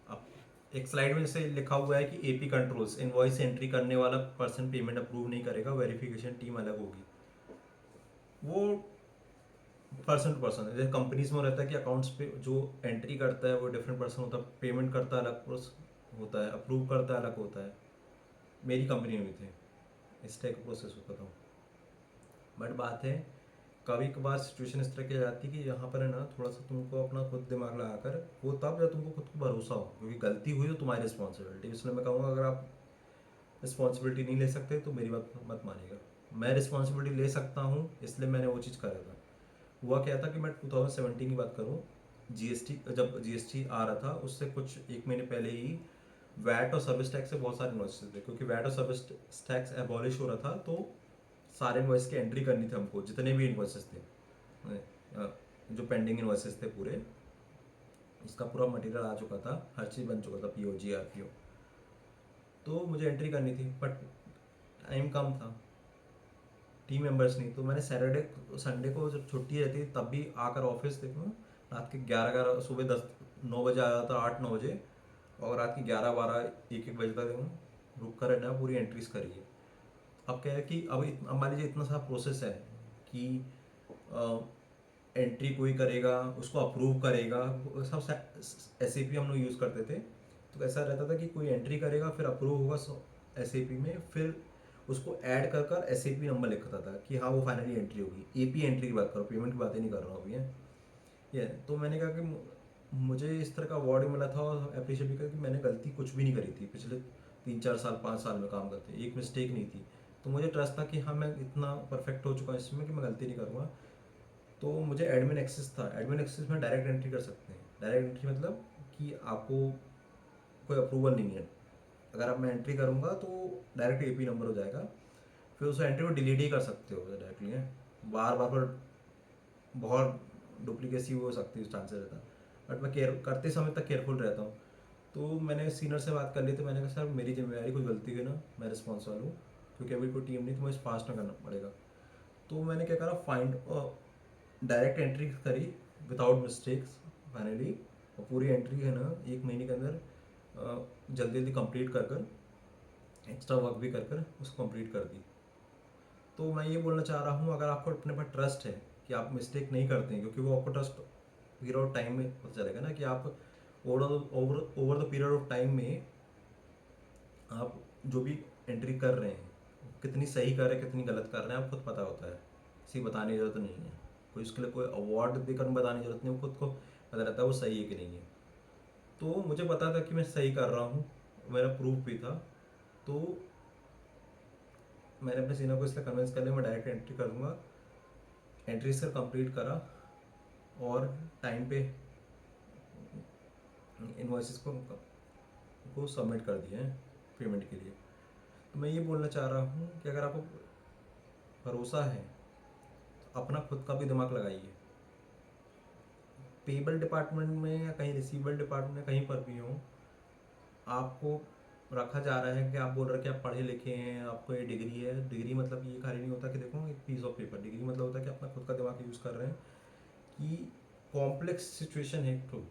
अब एक स्लाइड में जैसे लिखा हुआ है कि एपी कंट्रोल्स, इनवॉइस एंट्री करने वाला पर्सन पेमेंट अप्रूव नहीं करेगा, वेरिफिकेशन टीम अलग होगी। वो पर्सन टू पर्सन है। जैसे कंपनीज में रहता है कि अकाउंट्स पे जो एंट्री करता है वो डिफरेंट पर्सन होता है, पेमेंट करता है अलग होता है, अप्रूव करता है अलग होता है। मेरी कंपनी में भी थे, इस टाइप का प्रोसेस होता था। बट बात है कभी कभार सिचुएशन इस तरह की आ जाती है कि यहाँ पर है ना, थोड़ा सा तुमको अपना खुद दिमाग लगाकर, वो तब जब तुमको खुद को भरोसा हो, क्योंकि गलती हुई तो तुम्हारी रिस्पॉन्सिबिलिटी। इसलिए मैं कहूँगा अगर आप रिस्पॉन्सिबिलिटी नहीं ले सकते तो मेरी बात मत मानिएगा। मैं रिस्पॉन्सिबिलिटी ले सकता हूँ, इसलिए मैंने वो चीज़ करा था। हुआ क्या था कि मैं 2017 की बात करूँ, जीएसटी, जब जीएसटी आ रहा था उससे कुछ 1 महीने पहले ही वैट और सर्विस टैक्स से बहुत सारे इन्वॉइसेस थे। क्योंकि वैट और सर्विस टैक्स एबॉलिश हो रहा था, तो सारे इन्वॉइस की एंट्री करनी थी हमको, जितने भी इन्वॉइसेस थे, जो पेंडिंग इन्वॉइसेस थे पूरे, उसका पूरा मटेरियल आ चुका था, हर चीज़ बन चुका था, पीओ जीआरपीओ। तो मुझे एंट्री करनी थी, बट टाइम कम था, टीम मेंबर्स नहीं। तो मैंने सैटरडे संडे को जब छुट्टी रहती तब भी आकर ऑफिस देखो, रात के 11 11, सुबह 10 9 बजे आया था, 8 9 बजे, और रात के 11 12 1 1 बजे तक देखो रुक कर है पूरी एंट्रीज करी है। अब क्या है कि अब मान लीजिए इतना सा प्रोसेस है कि एंट्री कोई करेगा, उसको अप्रूव करेगा, सब एस हम लोग यूज़ करते थे। तो ऐसा रहता था कि कोई एंट्री करेगा, फिर अप्रूव होगा एस में, फिर उसको ऐड कर कर SAP नंबर लिखता था कि हाँ वो फाइनली एंट्री होगी। AP एंट्री की बात करो, पेमेंट की बातें नहीं कर रहा हूँ अभी है ये। तो मैंने कहा कि मुझे इस तरह का अवार्ड मिला था और अप्रिशिएट भी किया कि मैंने गलती कुछ भी नहीं करी थी पिछले 3-4 साल 5 साल में काम करते, एक मिस्टेक नहीं थी। तो मुझे ट्रस्ट था कि हाँ मैं इतना परफेक्ट हो चुका हूँ इसमें कि मैं गलती नहीं करूँगा। तो मुझे एडमिन एक्सेस था। एडमिन एक्सेस में डायरेक्ट एंट्री कर सकते हैं। डायरेक्ट एंट्री मतलब कि आपको कोई अप्रूवल नहीं है, अगर आप मैं एंट्री करूँगा तो डायरेक्ट AP नंबर हो जाएगा। फिर उस एंट्री को डिलीट ही कर सकते हो डायरेक्टली है, बार बार पर बहुत डुप्लीकेसी हो सकती है, चांसेस रहता है। बट मैं केयर करते समय तक केयरफुल रहता हूँ। तो मैंने सीनियर से बात कर ली, तो मैंने कहा सर मेरी जिम्मेदारी, कुछ गलती हुई ना मैं रिस्पॉन्सिबल हूँ, क्योंकि अभी कोई टीम नहीं तो मुझे फास्ट में करना पड़ेगा। तो मैंने क्या करा, फाइंड डायरेक्ट एंट्री करी विदाउट मिस्टेक्स फाइनली। और पूरी एंट्री है ना 1 महीने के अंदर जल्दी जल्दी कंप्लीट कर कर, एक्स्ट्रा वर्क भी कर कर उसको कंप्लीट कर दी। तो मैं ये बोलना चाह रहा हूँ, अगर आपको अपने पर ट्रस्ट है कि आप मिस्टेक नहीं करते हैं, क्योंकि वो आपको ट्रस्ट पीरियड ऑफ टाइम में पता चलेगा ना कि आप over the period of time में आप जो भी एंट्री कर रहे हैं कितनी सही कर रहे हैं कितनी गलत कर रहे हैं, आप खुद पता होता है। किसी बताने की जरूरत नहीं है, कोई उसके लिए कोई अवार्ड देकर बताने की जरूरत नहीं, वो खुद को पता रहता है वो सही है कि नहीं है। तो मुझे पता था कि मैं सही कर रहा हूँ, मेरा प्रूफ भी था। तो मैंने अपने सीनियर को इसलिए कन्विंस कर लिया मैं डायरेक्ट एंट्री कर दूंगा। एंट्री सर कंप्लीट करा और टाइम पे इन्वॉइसेस को सबमिट कर दिए हैं पेमेंट के लिए। तो मैं ये बोलना चाह रहा हूँ कि अगर आपको भरोसा है तो अपना खुद का भी दिमाग लगाइए। पेबल डिपार्टमेंट में या कहीं रिसीवेबल डिपार्टमेंट में कहीं पर भी हो, आपको रखा जा रहा है कि आप बोल रहे हैं कि आप पढ़े लिखे हैं, आपको ये डिग्री है। डिग्री मतलब ये खाली नहीं होता कि देखो एक पीस ऑफ पेपर। डिग्री मतलब होता है कि अपना खुद का दिमाग यूज़ कर रहे हैं कि कॉम्प्लेक्स सिचुएशन है, तो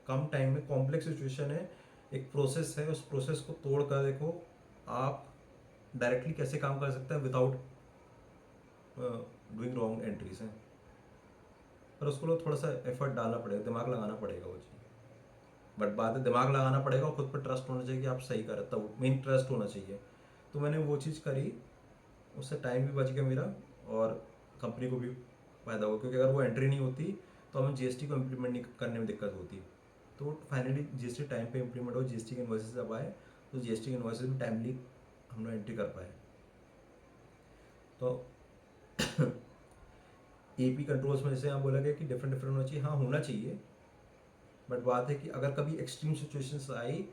कम टाइम में कॉम्प्लेक्स सिचुएशन है, एक प्रोसेस है, उस प्रोसेस को तोड़ कर देखो आप डायरेक्टली कैसे काम कर सकते हैं विदाउट डूइंग रॉन्ग एंट्रीज हैं। पर उसको लोग थोड़ा सा एफर्ट डालना पड़ेगा, दिमाग लगाना पड़ेगा वो चीज़। बट बात है दिमाग लगाना पड़ेगा और खुद पर ट्रस्ट होना चाहिए कि आप सही कर रहे, तब मेन ट्रस्ट होना चाहिए। तो मैंने वो चीज़ करी, उससे टाइम भी बच गया मेरा और कंपनी को भी फ़ायदा हुआ, क्योंकि अगर वो एंट्री नहीं होती तो हमें GST को इम्प्लीमेंट नहीं करने में दिक्कत होती। तो फाइनली GST टाइम पे इम्प्लीमेंट हो, GST के इन्वॉइसेस जब आए तो GST के इन्वॉइसेस भी टाइमली हम लोग एंट्री कर पाए। तो AP कंट्रोल्स में जैसे यहाँ बोला गया कि डिफरेंट डिफरेंट होना चाहिए, हाँ होना चाहिए। बट बात है कि अगर कभी एक्सट्रीम सिचुएशंस आई,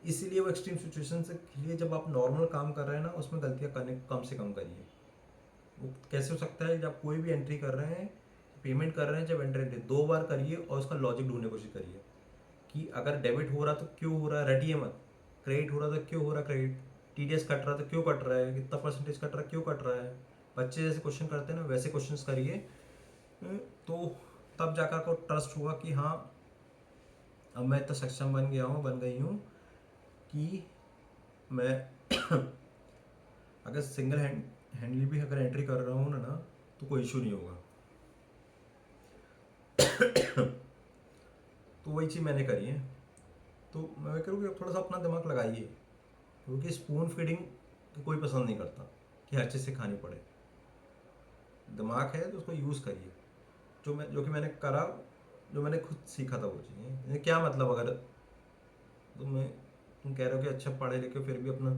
इसीलिए वो एक्सट्रीम सिचुएशन से लिए जब आप नॉर्मल काम कर रहे हैं ना उसमें गलतियाँ करने कम से कम करिए। वो कैसे हो सकता है, जब कोई भी एंट्री कर रहे हैं, पेमेंट कर रहे हैं, जब एंट्री 2 बार करिए और उसका लॉजिक ढूंढने की कोशिश करिए कि अगर डेबिट हो रहा तो क्यों हो रहा है, रटिए मत। क्रेडिट हो रहा तो क्यों हो रहा है क्रेडिट, TDS कट रहा तो क्यों कट रहा है, कितना परसेंटेज कट रहा है क्यों कट रहा है। बच्चे जैसे क्वेश्चन करते हैं ना वैसे क्वेश्चंस करिए। तो तब जाकर आपको ट्रस्ट होगा कि हाँ अब मैं इतना सक्षम बन गई हूँ कि मैं अगर सिंगल हैंडली भी अगर एंट्री कर रहा हूँ ना तो कोई इशू नहीं होगा। तो वही चीज़ मैंने करी है। तो मैं करूँ कि अब थोड़ा सा अपना दिमाग लगाइए, क्योंकि स्पून फीडिंग तो कोई पसंद नहीं करता कि हर चीज़ से खानी पड़े। दिमाग है तो उसको यूज़ करिए। जो कि मैंने करा, जो मैंने खुद सीखा था वो चीज़। क्या मतलब अगर तुम कह रहे हो कि अच्छा पढ़े लिखे हो फिर भी अपना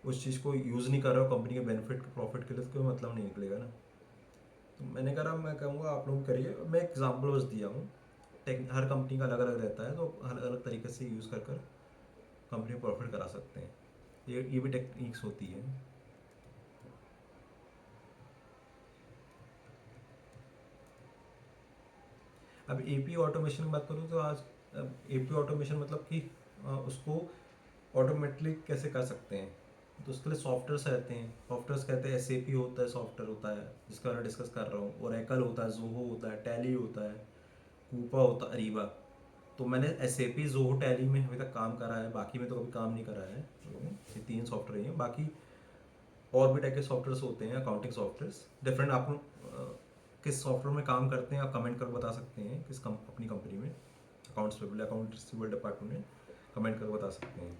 उस चीज़ को यूज़ नहीं कर रहे हो कंपनी के बेनिफिट प्रॉफिट के लिए, तो कोई मतलब नहीं निकलेगा ना। तो मैंने कहा मैं कहूँगा आप लोग करिए। मैं एग्जाम्पल बस दिया हूँ, हर कंपनी का अलग अलग रहता है, तो अलग अलग तरीके से यूज़ कर कर कंपनी प्रॉफिट करा सकते हैं। ये भी टेक्निक्स होती है। अब AP ऑटोमेशन की बात करूँ तो आज AP ऑटोमेशन मतलब कि उसको ऑटोमेटिकली कैसे कर सकते हैं, तो उसके लिए सॉफ्टवेयर्स रहते हैं। सॉफ्टवेयर्स कहते हैं SAP होता है, सॉफ्टवेयर होता है जिसका मैं डिस्कस कर रहा हूँ, ओरेकल होता है, जोहो होता है, टैली होता है, कूपा होता है, अरीबा। तो मैंने SAP जोहो टैली में अभी तक काम करा है, बाकी में तो कभी काम नहीं करा है। ये 3 सॉफ्टवेयर हैं, बाकी और भी टाइप के सॉफ्टवेयर्स होते हैं, अकाउंटिंग सॉफ्टवेयर्स डिफरेंट। आप किस सॉफ्टवेयर में काम करते हैं आप कमेंट कर बता सकते हैं, अपनी कंपनी में accounts payable account receivable department में कमेंट कर बता सकते हैं।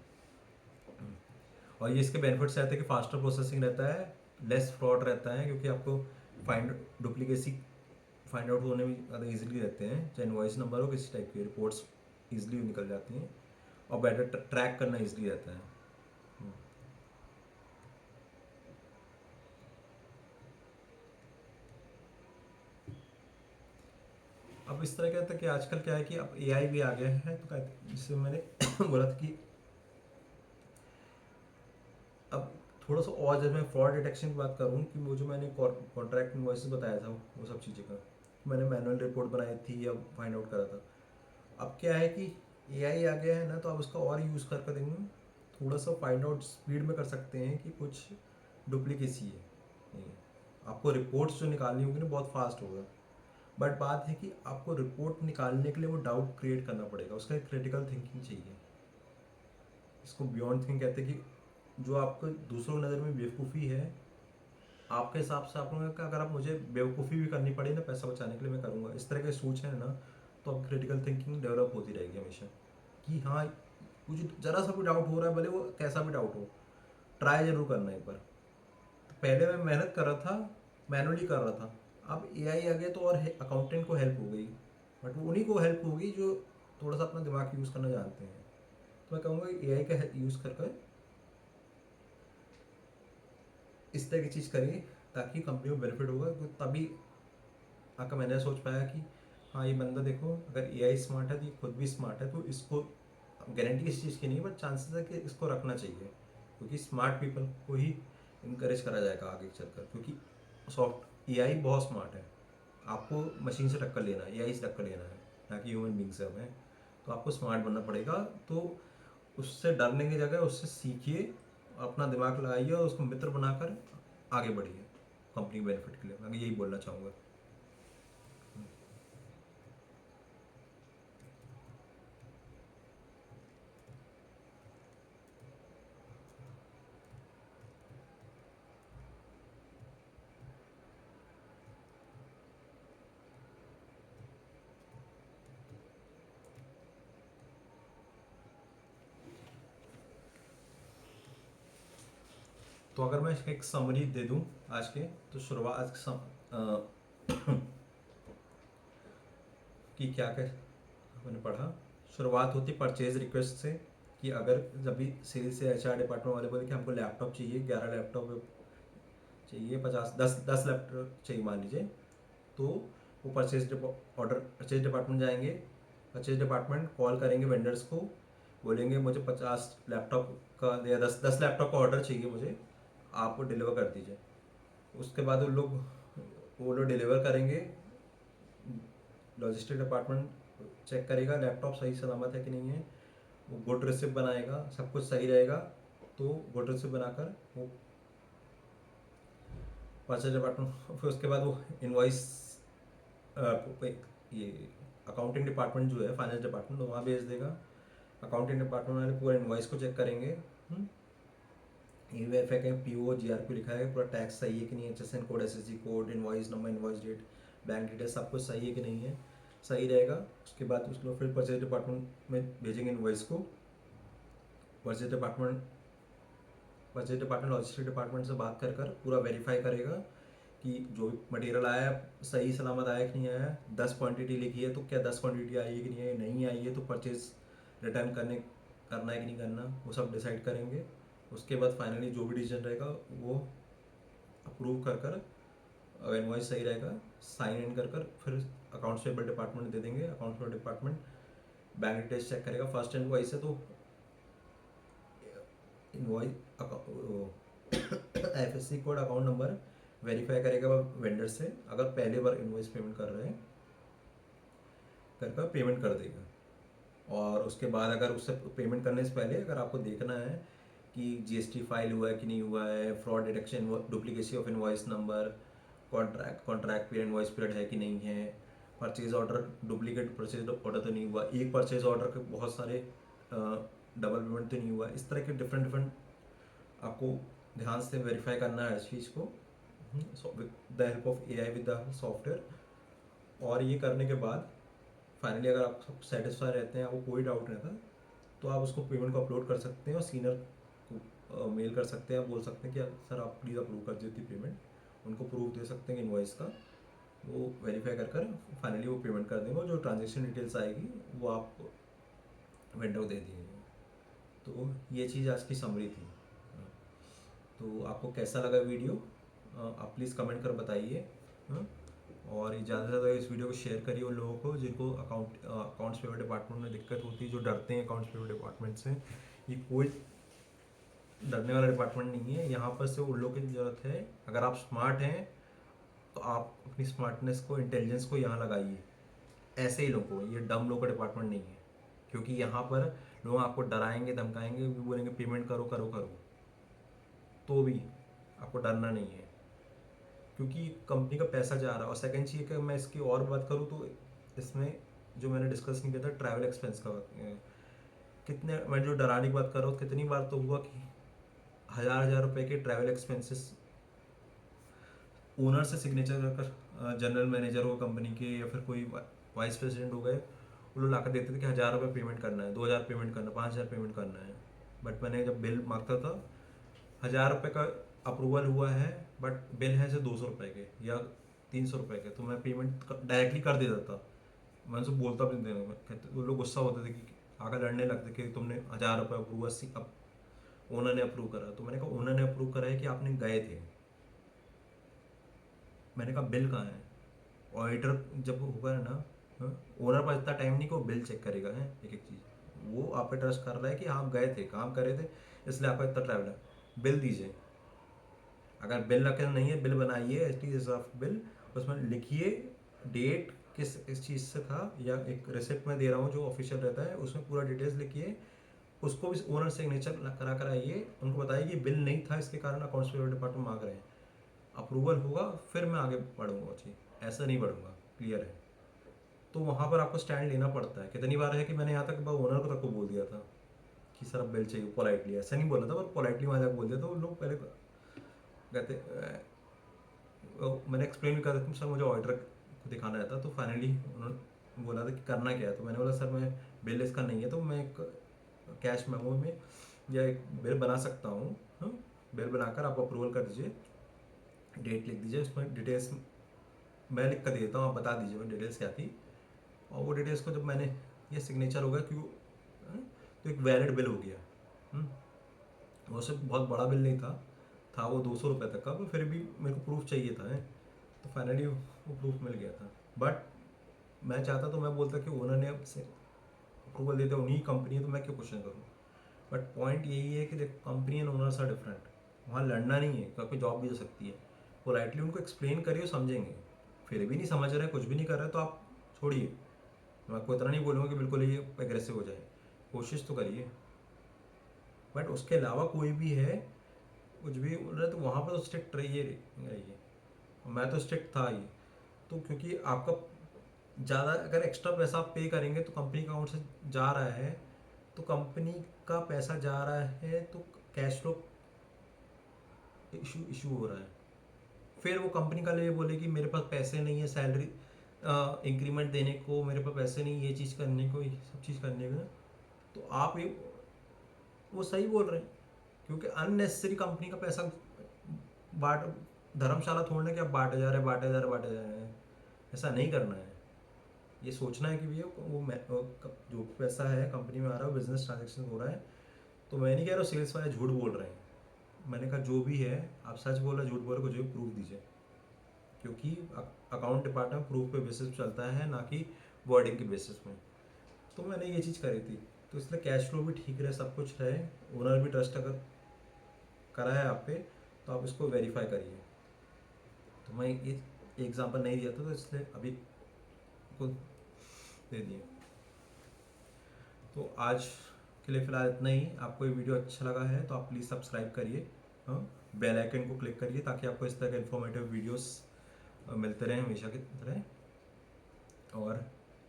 और ये इसके बेनिफिट्स रहते हैं कि फास्टर प्रोसेसिंग रहता है, लेस फ्रॉड रहता है, क्योंकि आपको फाइंड डुप्लीकेसी फाइंड आउट होने में ज़्यादा ईजिली रहते हैं, चाहे इनवॉइस नंबर हो, किसी टाइप की रिपोर्ट्स ईजिली निकल जाती हैं, और बेटर ट्रैक करना ईजिली रहता है। अब इस तरह क्या था कि आजकल क्या है कि अब एआई भी आ गया है, तो जिससे मैंने बोला था कि अब थोड़ा सा और जब मैं फ्रॉड डिटेक्शन की बात करूँ, कि वो जो मैंने कॉन्ट्रैक्ट इनवॉइसेस बताया था, वो सब चीज़ें का मैंने मैनुअल रिपोर्ट बनाई थी या फाइंड आउट करा था। अब क्या है कि एआई आ गया है ना, तो आप उसका और यूज़ कर देंगे, थोड़ा सा फाइंड आउट स्पीड में कर सकते हैं कि कुछ डुप्लीकेसी है नहीं। आपको रिपोर्ट्स जो निकालनी होगी ना, बहुत फास्ट होगा, बट बात है कि आपको रिपोर्ट निकालने के लिए वो डाउट क्रिएट करना पड़ेगा, उसका एक क्रिटिकल थिंकिंग चाहिए। इसको बियॉन्ड थिंकिंग कहते हैं, कि जो आपको दूसरों की नज़र में बेवकूफ़ी है, आपके हिसाब से आप लोगों का, अगर आप मुझे बेवकूफ़ी भी करनी पड़े ना पैसा बचाने के लिए, मैं करूँगा, इस तरह के सोच है ना, तो अब क्रिटिकल थिंकिंग डेवलप होती रहेगी हमेशा, कि हाँ मुझे ज़रा सा भी डाउट हो रहा है, भले वो कैसा भी डाउट हो, ट्राई जरूर करना एक बार। तो पहले मैं मेहनत कर रहा था, मैनुअली कर रहा था, अब एआई आ गया तो और अकाउंटेंट को हेल्प हो गई, बट वो उन्हीं को हेल्प होगी जो थोड़ा सा अपना दिमाग यूज़ करना जानते हैं। तो मैं कहूँगा एआई का यूज़ कर कर इस तरह की चीज़ करिए, ताकि कंपनी को बेनिफिट होगा, तो तभी आका मैंने सोच पाया कि हाँ ये बंदा देखो, अगर एआई स्मार्ट है तो ये खुद भी स्मार्ट है, तो इसको गारंटी इस चीज़ की नहीं, बट चांसेस है कि इसको रखना चाहिए, क्योंकि स्मार्ट पीपल को ही इनकरेज करा जाएगा आगे चलकर, क्योंकि सॉफ्ट एआई बहुत स्मार्ट है। आपको मशीन से टक्कर लेना है, एआई से टक्कर लेना है, ना कि ह्यूमन बींग से हमें। तो आपको स्मार्ट बनना पड़ेगा, तो उससे डरने की जगह उससे सीखिए, अपना दिमाग लगाइए और उसको मित्र बनाकर आगे बढ़िए कंपनी बेनिफिट के लिए। मैं यही बोलना चाहूँगा। तो अगर मैं इसका एक समरी दे दूं आज के, तो शुरुआत कि क्या क्या मैंने पढ़ा। शुरुआत होती परचेज रिक्वेस्ट से, कि अगर जब भी सेल से एचआर डिपार्टमेंट वाले बोले कि हमको लैपटॉप चाहिए, 11 लैपटॉप चाहिए, 50 10 लैपटॉप चाहिए मान लीजिए, तो वो परचेज डिपार्टमेंट जाएंगे, परचेज डिपार्टमेंट कॉल करेंगे वेंडर्स को, बोलेंगे मुझे 50 लैपटॉप का या 10 लैपटॉप का ऑर्डर चाहिए मुझे, आप डिलीवर कर दीजिए। उसके बाद वो लोग डिलीवर करेंगे, लॉजिस्टिक डिपार्टमेंट चेक करेगा लैपटॉप सही सलामत है कि नहीं है, वो गुड रिसिप्ट बनाएगा, सब कुछ सही रहेगा, तो गुड रिसिप्ट बनाकर वो परचेज डिपार्टमेंट, फिर उसके बाद वो इनवॉइस ये अकाउंटिंग डिपार्टमेंट जो है, फाइनेंस डिपार्टमेंट, वहाँ भेज देगा। अकाउंटिंग डिपार्टमेंट वाले पूरा इनवॉइस को चेक करेंगे, ई वेरीफाई करेंगे, पीओ जीआरपी लिखा है, पूरा टैक्स सही है कि नहीं है, HSN code, SSC code, invoice number, invoice date, bank detail, सब कुछ सही है कि नहीं है, सही रहेगा। उसके बाद उसको फिर परचेज डिपार्टमेंट में भेजेंगे इनवॉइस को। परचेज डिपार्टमेंट लॉजिस्टिक डिपार्टमेंट से बात कर कर पूरा वेरीफाई करेगा कि जो भी मटेरियल आया सही सलामत आया कि नहीं आया। 10 क्वांटिटी लिखी है, तो क्या 10 क्वांटिटी आई है कि नहीं आई, नहीं आई है तो परचेज रिटर्न करना है कि नहीं करना, वो सब डिसाइड करेंगे। उसके बाद फाइनली जो भी डिसीजन रहेगा वो अप्रूव कर कर, अगर इनवॉइस सही रहेगा, साइन इन कर कर फिर अकाउंट्स पेबल डिपार्टमेंट दे देंगे। Accounts payable department bank details check करेगा, फर्स्ट इनवॉइस है तो invoice FSC code, account number verify करेगा वेंडर से, अगर पहले बार इनवॉइस पेमेंट कर रहे हैं कर पेमेंट कर देगा। और उसके बाद अगर उससे पेमेंट करने से पहले अगर आपको देखना है कि जीएसटी फाइल हुआ है कि नहीं हुआ है, fraud detection, duplicacy of invoice number, contract period, invoice period है कि नहीं है, purchase order duplicate purchase order तो नहीं हुआ, एक परचेज ऑर्डर के बहुत सारे डबल पेमेंट तो नहीं हुआ, इस तरह के डिफरेंट डिफरेंट आपको ध्यान से वेरीफाई करना है इस चीज़ को, with the help of AI, with the software. और ये करने के बाद फाइनली अगर आप सेटिस्फाई रहते हैं, आपको कोई डाउट नहीं था, तो आप उसको पेमेंट को अपलोड कर सकते हैं और सीनियर को मेल कर सकते हैं, बोल सकते हैं कि सर आप प्लीज़ अप्रूव कर दीजिए पेमेंट, उनको प्रूफ दे सकते हैं इनवॉइस का, वो वेरीफाई कर कर फाइनली वो पेमेंट कर देंगे और जो ट्रांजेक्शन डिटेल्स आएगी वो आप वेंडर को दे दीजिए। तो ये चीज़ आज की समरी थी। तो आपको कैसा लगा वीडियो, आप प्लीज़ कमेंट कर बताइए। हाँ? और ज़्यादा से ज़्यादा इस वीडियो को शेयर करिए उन लोगों को जिनको अकाउंट्स पेबल डिपार्टमेंट में दिक्कत होती है, जो डरते हैं अकाउंट्स पेबल डिपार्टमेंट से। ये कोई डरने वाला डिपार्टमेंट नहीं है, यहाँ पर से उन लोगों की ज़रूरत है। अगर आप स्मार्ट हैं तो आप अपनी स्मार्टनेस को, इंटेलिजेंस को यहाँ लगाइए। ऐसे ही लोगों को, ये डम लोगों का डिपार्टमेंट नहीं है, क्योंकि यहाँ पर लोग आपको डराएंगे, धमकाएंगे, भी बोलेंगे पेमेंट करो करो करो, तो भी आपको डरना नहीं है, क्योंकि कंपनी का पैसा जा रहा है। और सेकंड चीज़ कि मैं इसकी और बात करूँ तो इसमें जो मैंने डिस्कस नहीं किया था ट्रैवल एक्सपेंस का, कितने, मैं जो डराने की बात कर रहा हूँ, कितनी बार तो हुआ कि 1000 रुपए के ट्रैवल एक्सपेंसेस ओनर से सिग्नेचर कर, जनरल मैनेजर हो कंपनी के या फिर कोई वाइस प्रेसिडेंट हो गए, वो लोग लाकर देते थे कि 1000 रुपये पेमेंट करना है, 2000 पेमेंट करना है, 5000 पेमेंट करना है। बट मैंने जब बिल मांगता था, 1000 रुपये का अप्रूवल हुआ है बट बिल है से 200 रुपये के या 300 रुपये के, तो मैं पेमेंट डायरेक्टली कर देता था। मैं उनसे बोलता भी नहीं था, वो लोग गुस्सा होते थे कि आकर लड़ने लगते कि तुमने 1000 रुपये अप्रूव, 80 अब ओनर ने अप्रूव करा। तो मैंने कहा ओनर ने अप्रूव करा है कि आपने गए थे, मैंने कहा बिल कहाँ है। ऑडिटर जब होगा ना, ओनर पर इतना टाइम नहीं कि वो बिल चेक करेगा है एक एक चीज़, वो आप पे ट्रस्ट कर रहा है कि हाँ आप गए थे, काम करे थे, इसलिए आपका इतना ट्रैवल है, बिल दीजिए। अगर बिल रखे नहीं है, बिल बनाइए एच टी ऑफ बिल, उसमें लिखिए डेट किस इस चीज़ से था, या एक रिसिप्ट में दे रहा हूँ जो ऑफिशियल रहता है, उसमें पूरा डिटेल्स लिखिए, उसको भी ओनर सिग्नेचर करा कर आइए, उनको बताइए कि बिल नहीं था, इसके कारण अकाउंट्स पेबल डिपार्टमेंट मांग रहे हैं, अप्रूवल होगा फिर मैं आगे बढ़ूंगा। जी, ऐसा नहीं बढ़ूंगा, क्लियर है। तो वहाँ पर आपको स्टैंड लेना पड़ता है। कितनी बार है कि मैंने यहाँ तक ओनर को तक को बोल दिया था कि सर अब बिल चाहिए, पोलाइटली, ऐसा नहीं बोला था पर पोलाइटली वहाँ जाकर बोल दिया था। वो लोग पहले कहते मैंने एक्सप्लेन भी करा था सर मुझे ऑर्डर को दिखाना रहता, तो फाइनली उन्होंने बोला था कि करना क्या है, तो मैंने बोला सर मैं बिल इसका नहीं है, तो मैं एक कैश मेमो में या एक बिल बना सकता हूँ। बिल बनाकर आप अप्रूवल कर दीजिए, डेट लिख दीजिए, उसमें डिटेल्स मैं लिख कर दे देता हूँ, आप बता दीजिए मैं डिटेल्स क्या थी। और वो डिटेल्स को जब मैंने ये सिग्नेचर हो गया क्यों, तो एक वैलिड बिल हो गया। वो सब बहुत बड़ा बिल नहीं था वो 200 रुपये तक का, पर फिर भी मेरे को प्रूफ चाहिए था है, तो फाइनली वो प्रूफ मिल गया था। बट मैं चाहता तो मैं बोलता कि ओनर ने अप्रूवल देते उन्हीं कंपनी है, तो मैं क्यों क्वेश्चन करूँ। बट पॉइंट यही है कि देखो company and owners are different, वहाँ लड़ना नहीं है, क्योंकि जॉब भी हो सकती है। पोलाइटली उनको एक्सप्लेन करिए, समझेंगे। फिर भी नहीं समझ रहे, कुछ भी नहीं कर रहे, तो आप छोड़िए। मैं आपको इतना नहीं बोलूँगा कि बिल्कुल ये एग्रेसिव हो जाए, कोशिश तो करिए। बट उसके अलावा कोई भी है कुछ भी बोल रहे, तो वहाँ पर तो स्ट्रिक्ट रहिए। मैं तो स्ट्रिक्ट था ही, तो क्योंकि आपका ज़्यादा अगर एक्स्ट्रा पैसा आप पे करेंगे तो कंपनी अकाउंट से जा रहा है, तो कंपनी का पैसा जा रहा है, तो कैश फ्लो इशू हो रहा है। फिर वो कंपनी का ये बोले कि मेरे पास पैसे नहीं है सैलरी इंक्रीमेंट देने को, मेरे पास पैसे नहीं ये चीज़ करने को, ये सब चीज़ करने को, तो आप ये वो सही बोल रहे हैं, क्योंकि अननेसेसरी कंपनी का पैसा बाट धर्मशाला छोड़ने के आप बांटे जा रहे हैं। ऐसा नहीं करना है। ये सोचना है कि भैया वो जो पैसा है कंपनी में आ रहा है, बिजनेस ट्रांजेक्शन हो रहा है, तो मैं नहीं कह रहा हूँ सेल्स वाले झूठ बोल रहे हैं। मैंने कहा जो भी है आप सच बोल रहे झूठ बोल रहे कुछ भी प्रूफ दीजिए, क्योंकि अकाउंट डिपार्टमेंट प्रूफ पे बेसिस चलता है, ना कि वर्डिंग के बेसिस में। तो मैंने ये चीज़ करी थी, तो इसलिए कैश फ्लो भी ठीक रहे, सब कुछ रहे, ओनर भी ट्रस्ट अगर करा है आप पे, तो आप इसको वेरीफाई करिए। तो मैं ये एग्जांपल नहीं दिया था, तो इसलिए अभी को दे दिए। तो आज के लिए फ़िलहाल इतना ही। आपको ये वीडियो अच्छा लगा है तो आप प्लीज़ सब्सक्राइब करिए, हाँ, बेल आइकन को क्लिक करिए, ताकि आपको इस तरह के इन्फॉर्मेटिव वीडियोस मिलते रहें हमेशा की तरह। और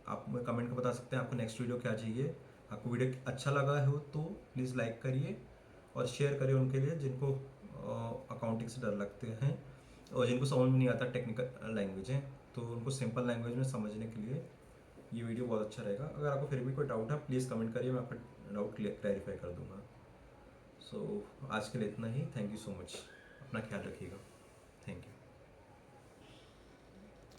आप कमेंट को बता सकते हैं आपको नेक्स्ट वीडियो क्या चाहिए। आपको वीडियो अच्छा लगा हो तो प्लीज़ लाइक करिए और शेयर करिए उनके लिए जिनको अकाउंटिंग से डर लगते हैं और जिनको समझ में नहीं आता टेक्निकल लैंग्वेज है, तो उनको सिंपल लैंग्वेज में समझने के लिए ये वीडियो बहुत अच्छा रहेगा। अगर आपको फिर भी कोई डाउट है प्लीज़ कमेंट करिए, मैं आपका डाउट क्लियरिफाई कर दूंगा। सो आज के लिए इतना ही। थैंक यू सो मच, अपना ख्याल रखिएगा। Thank you.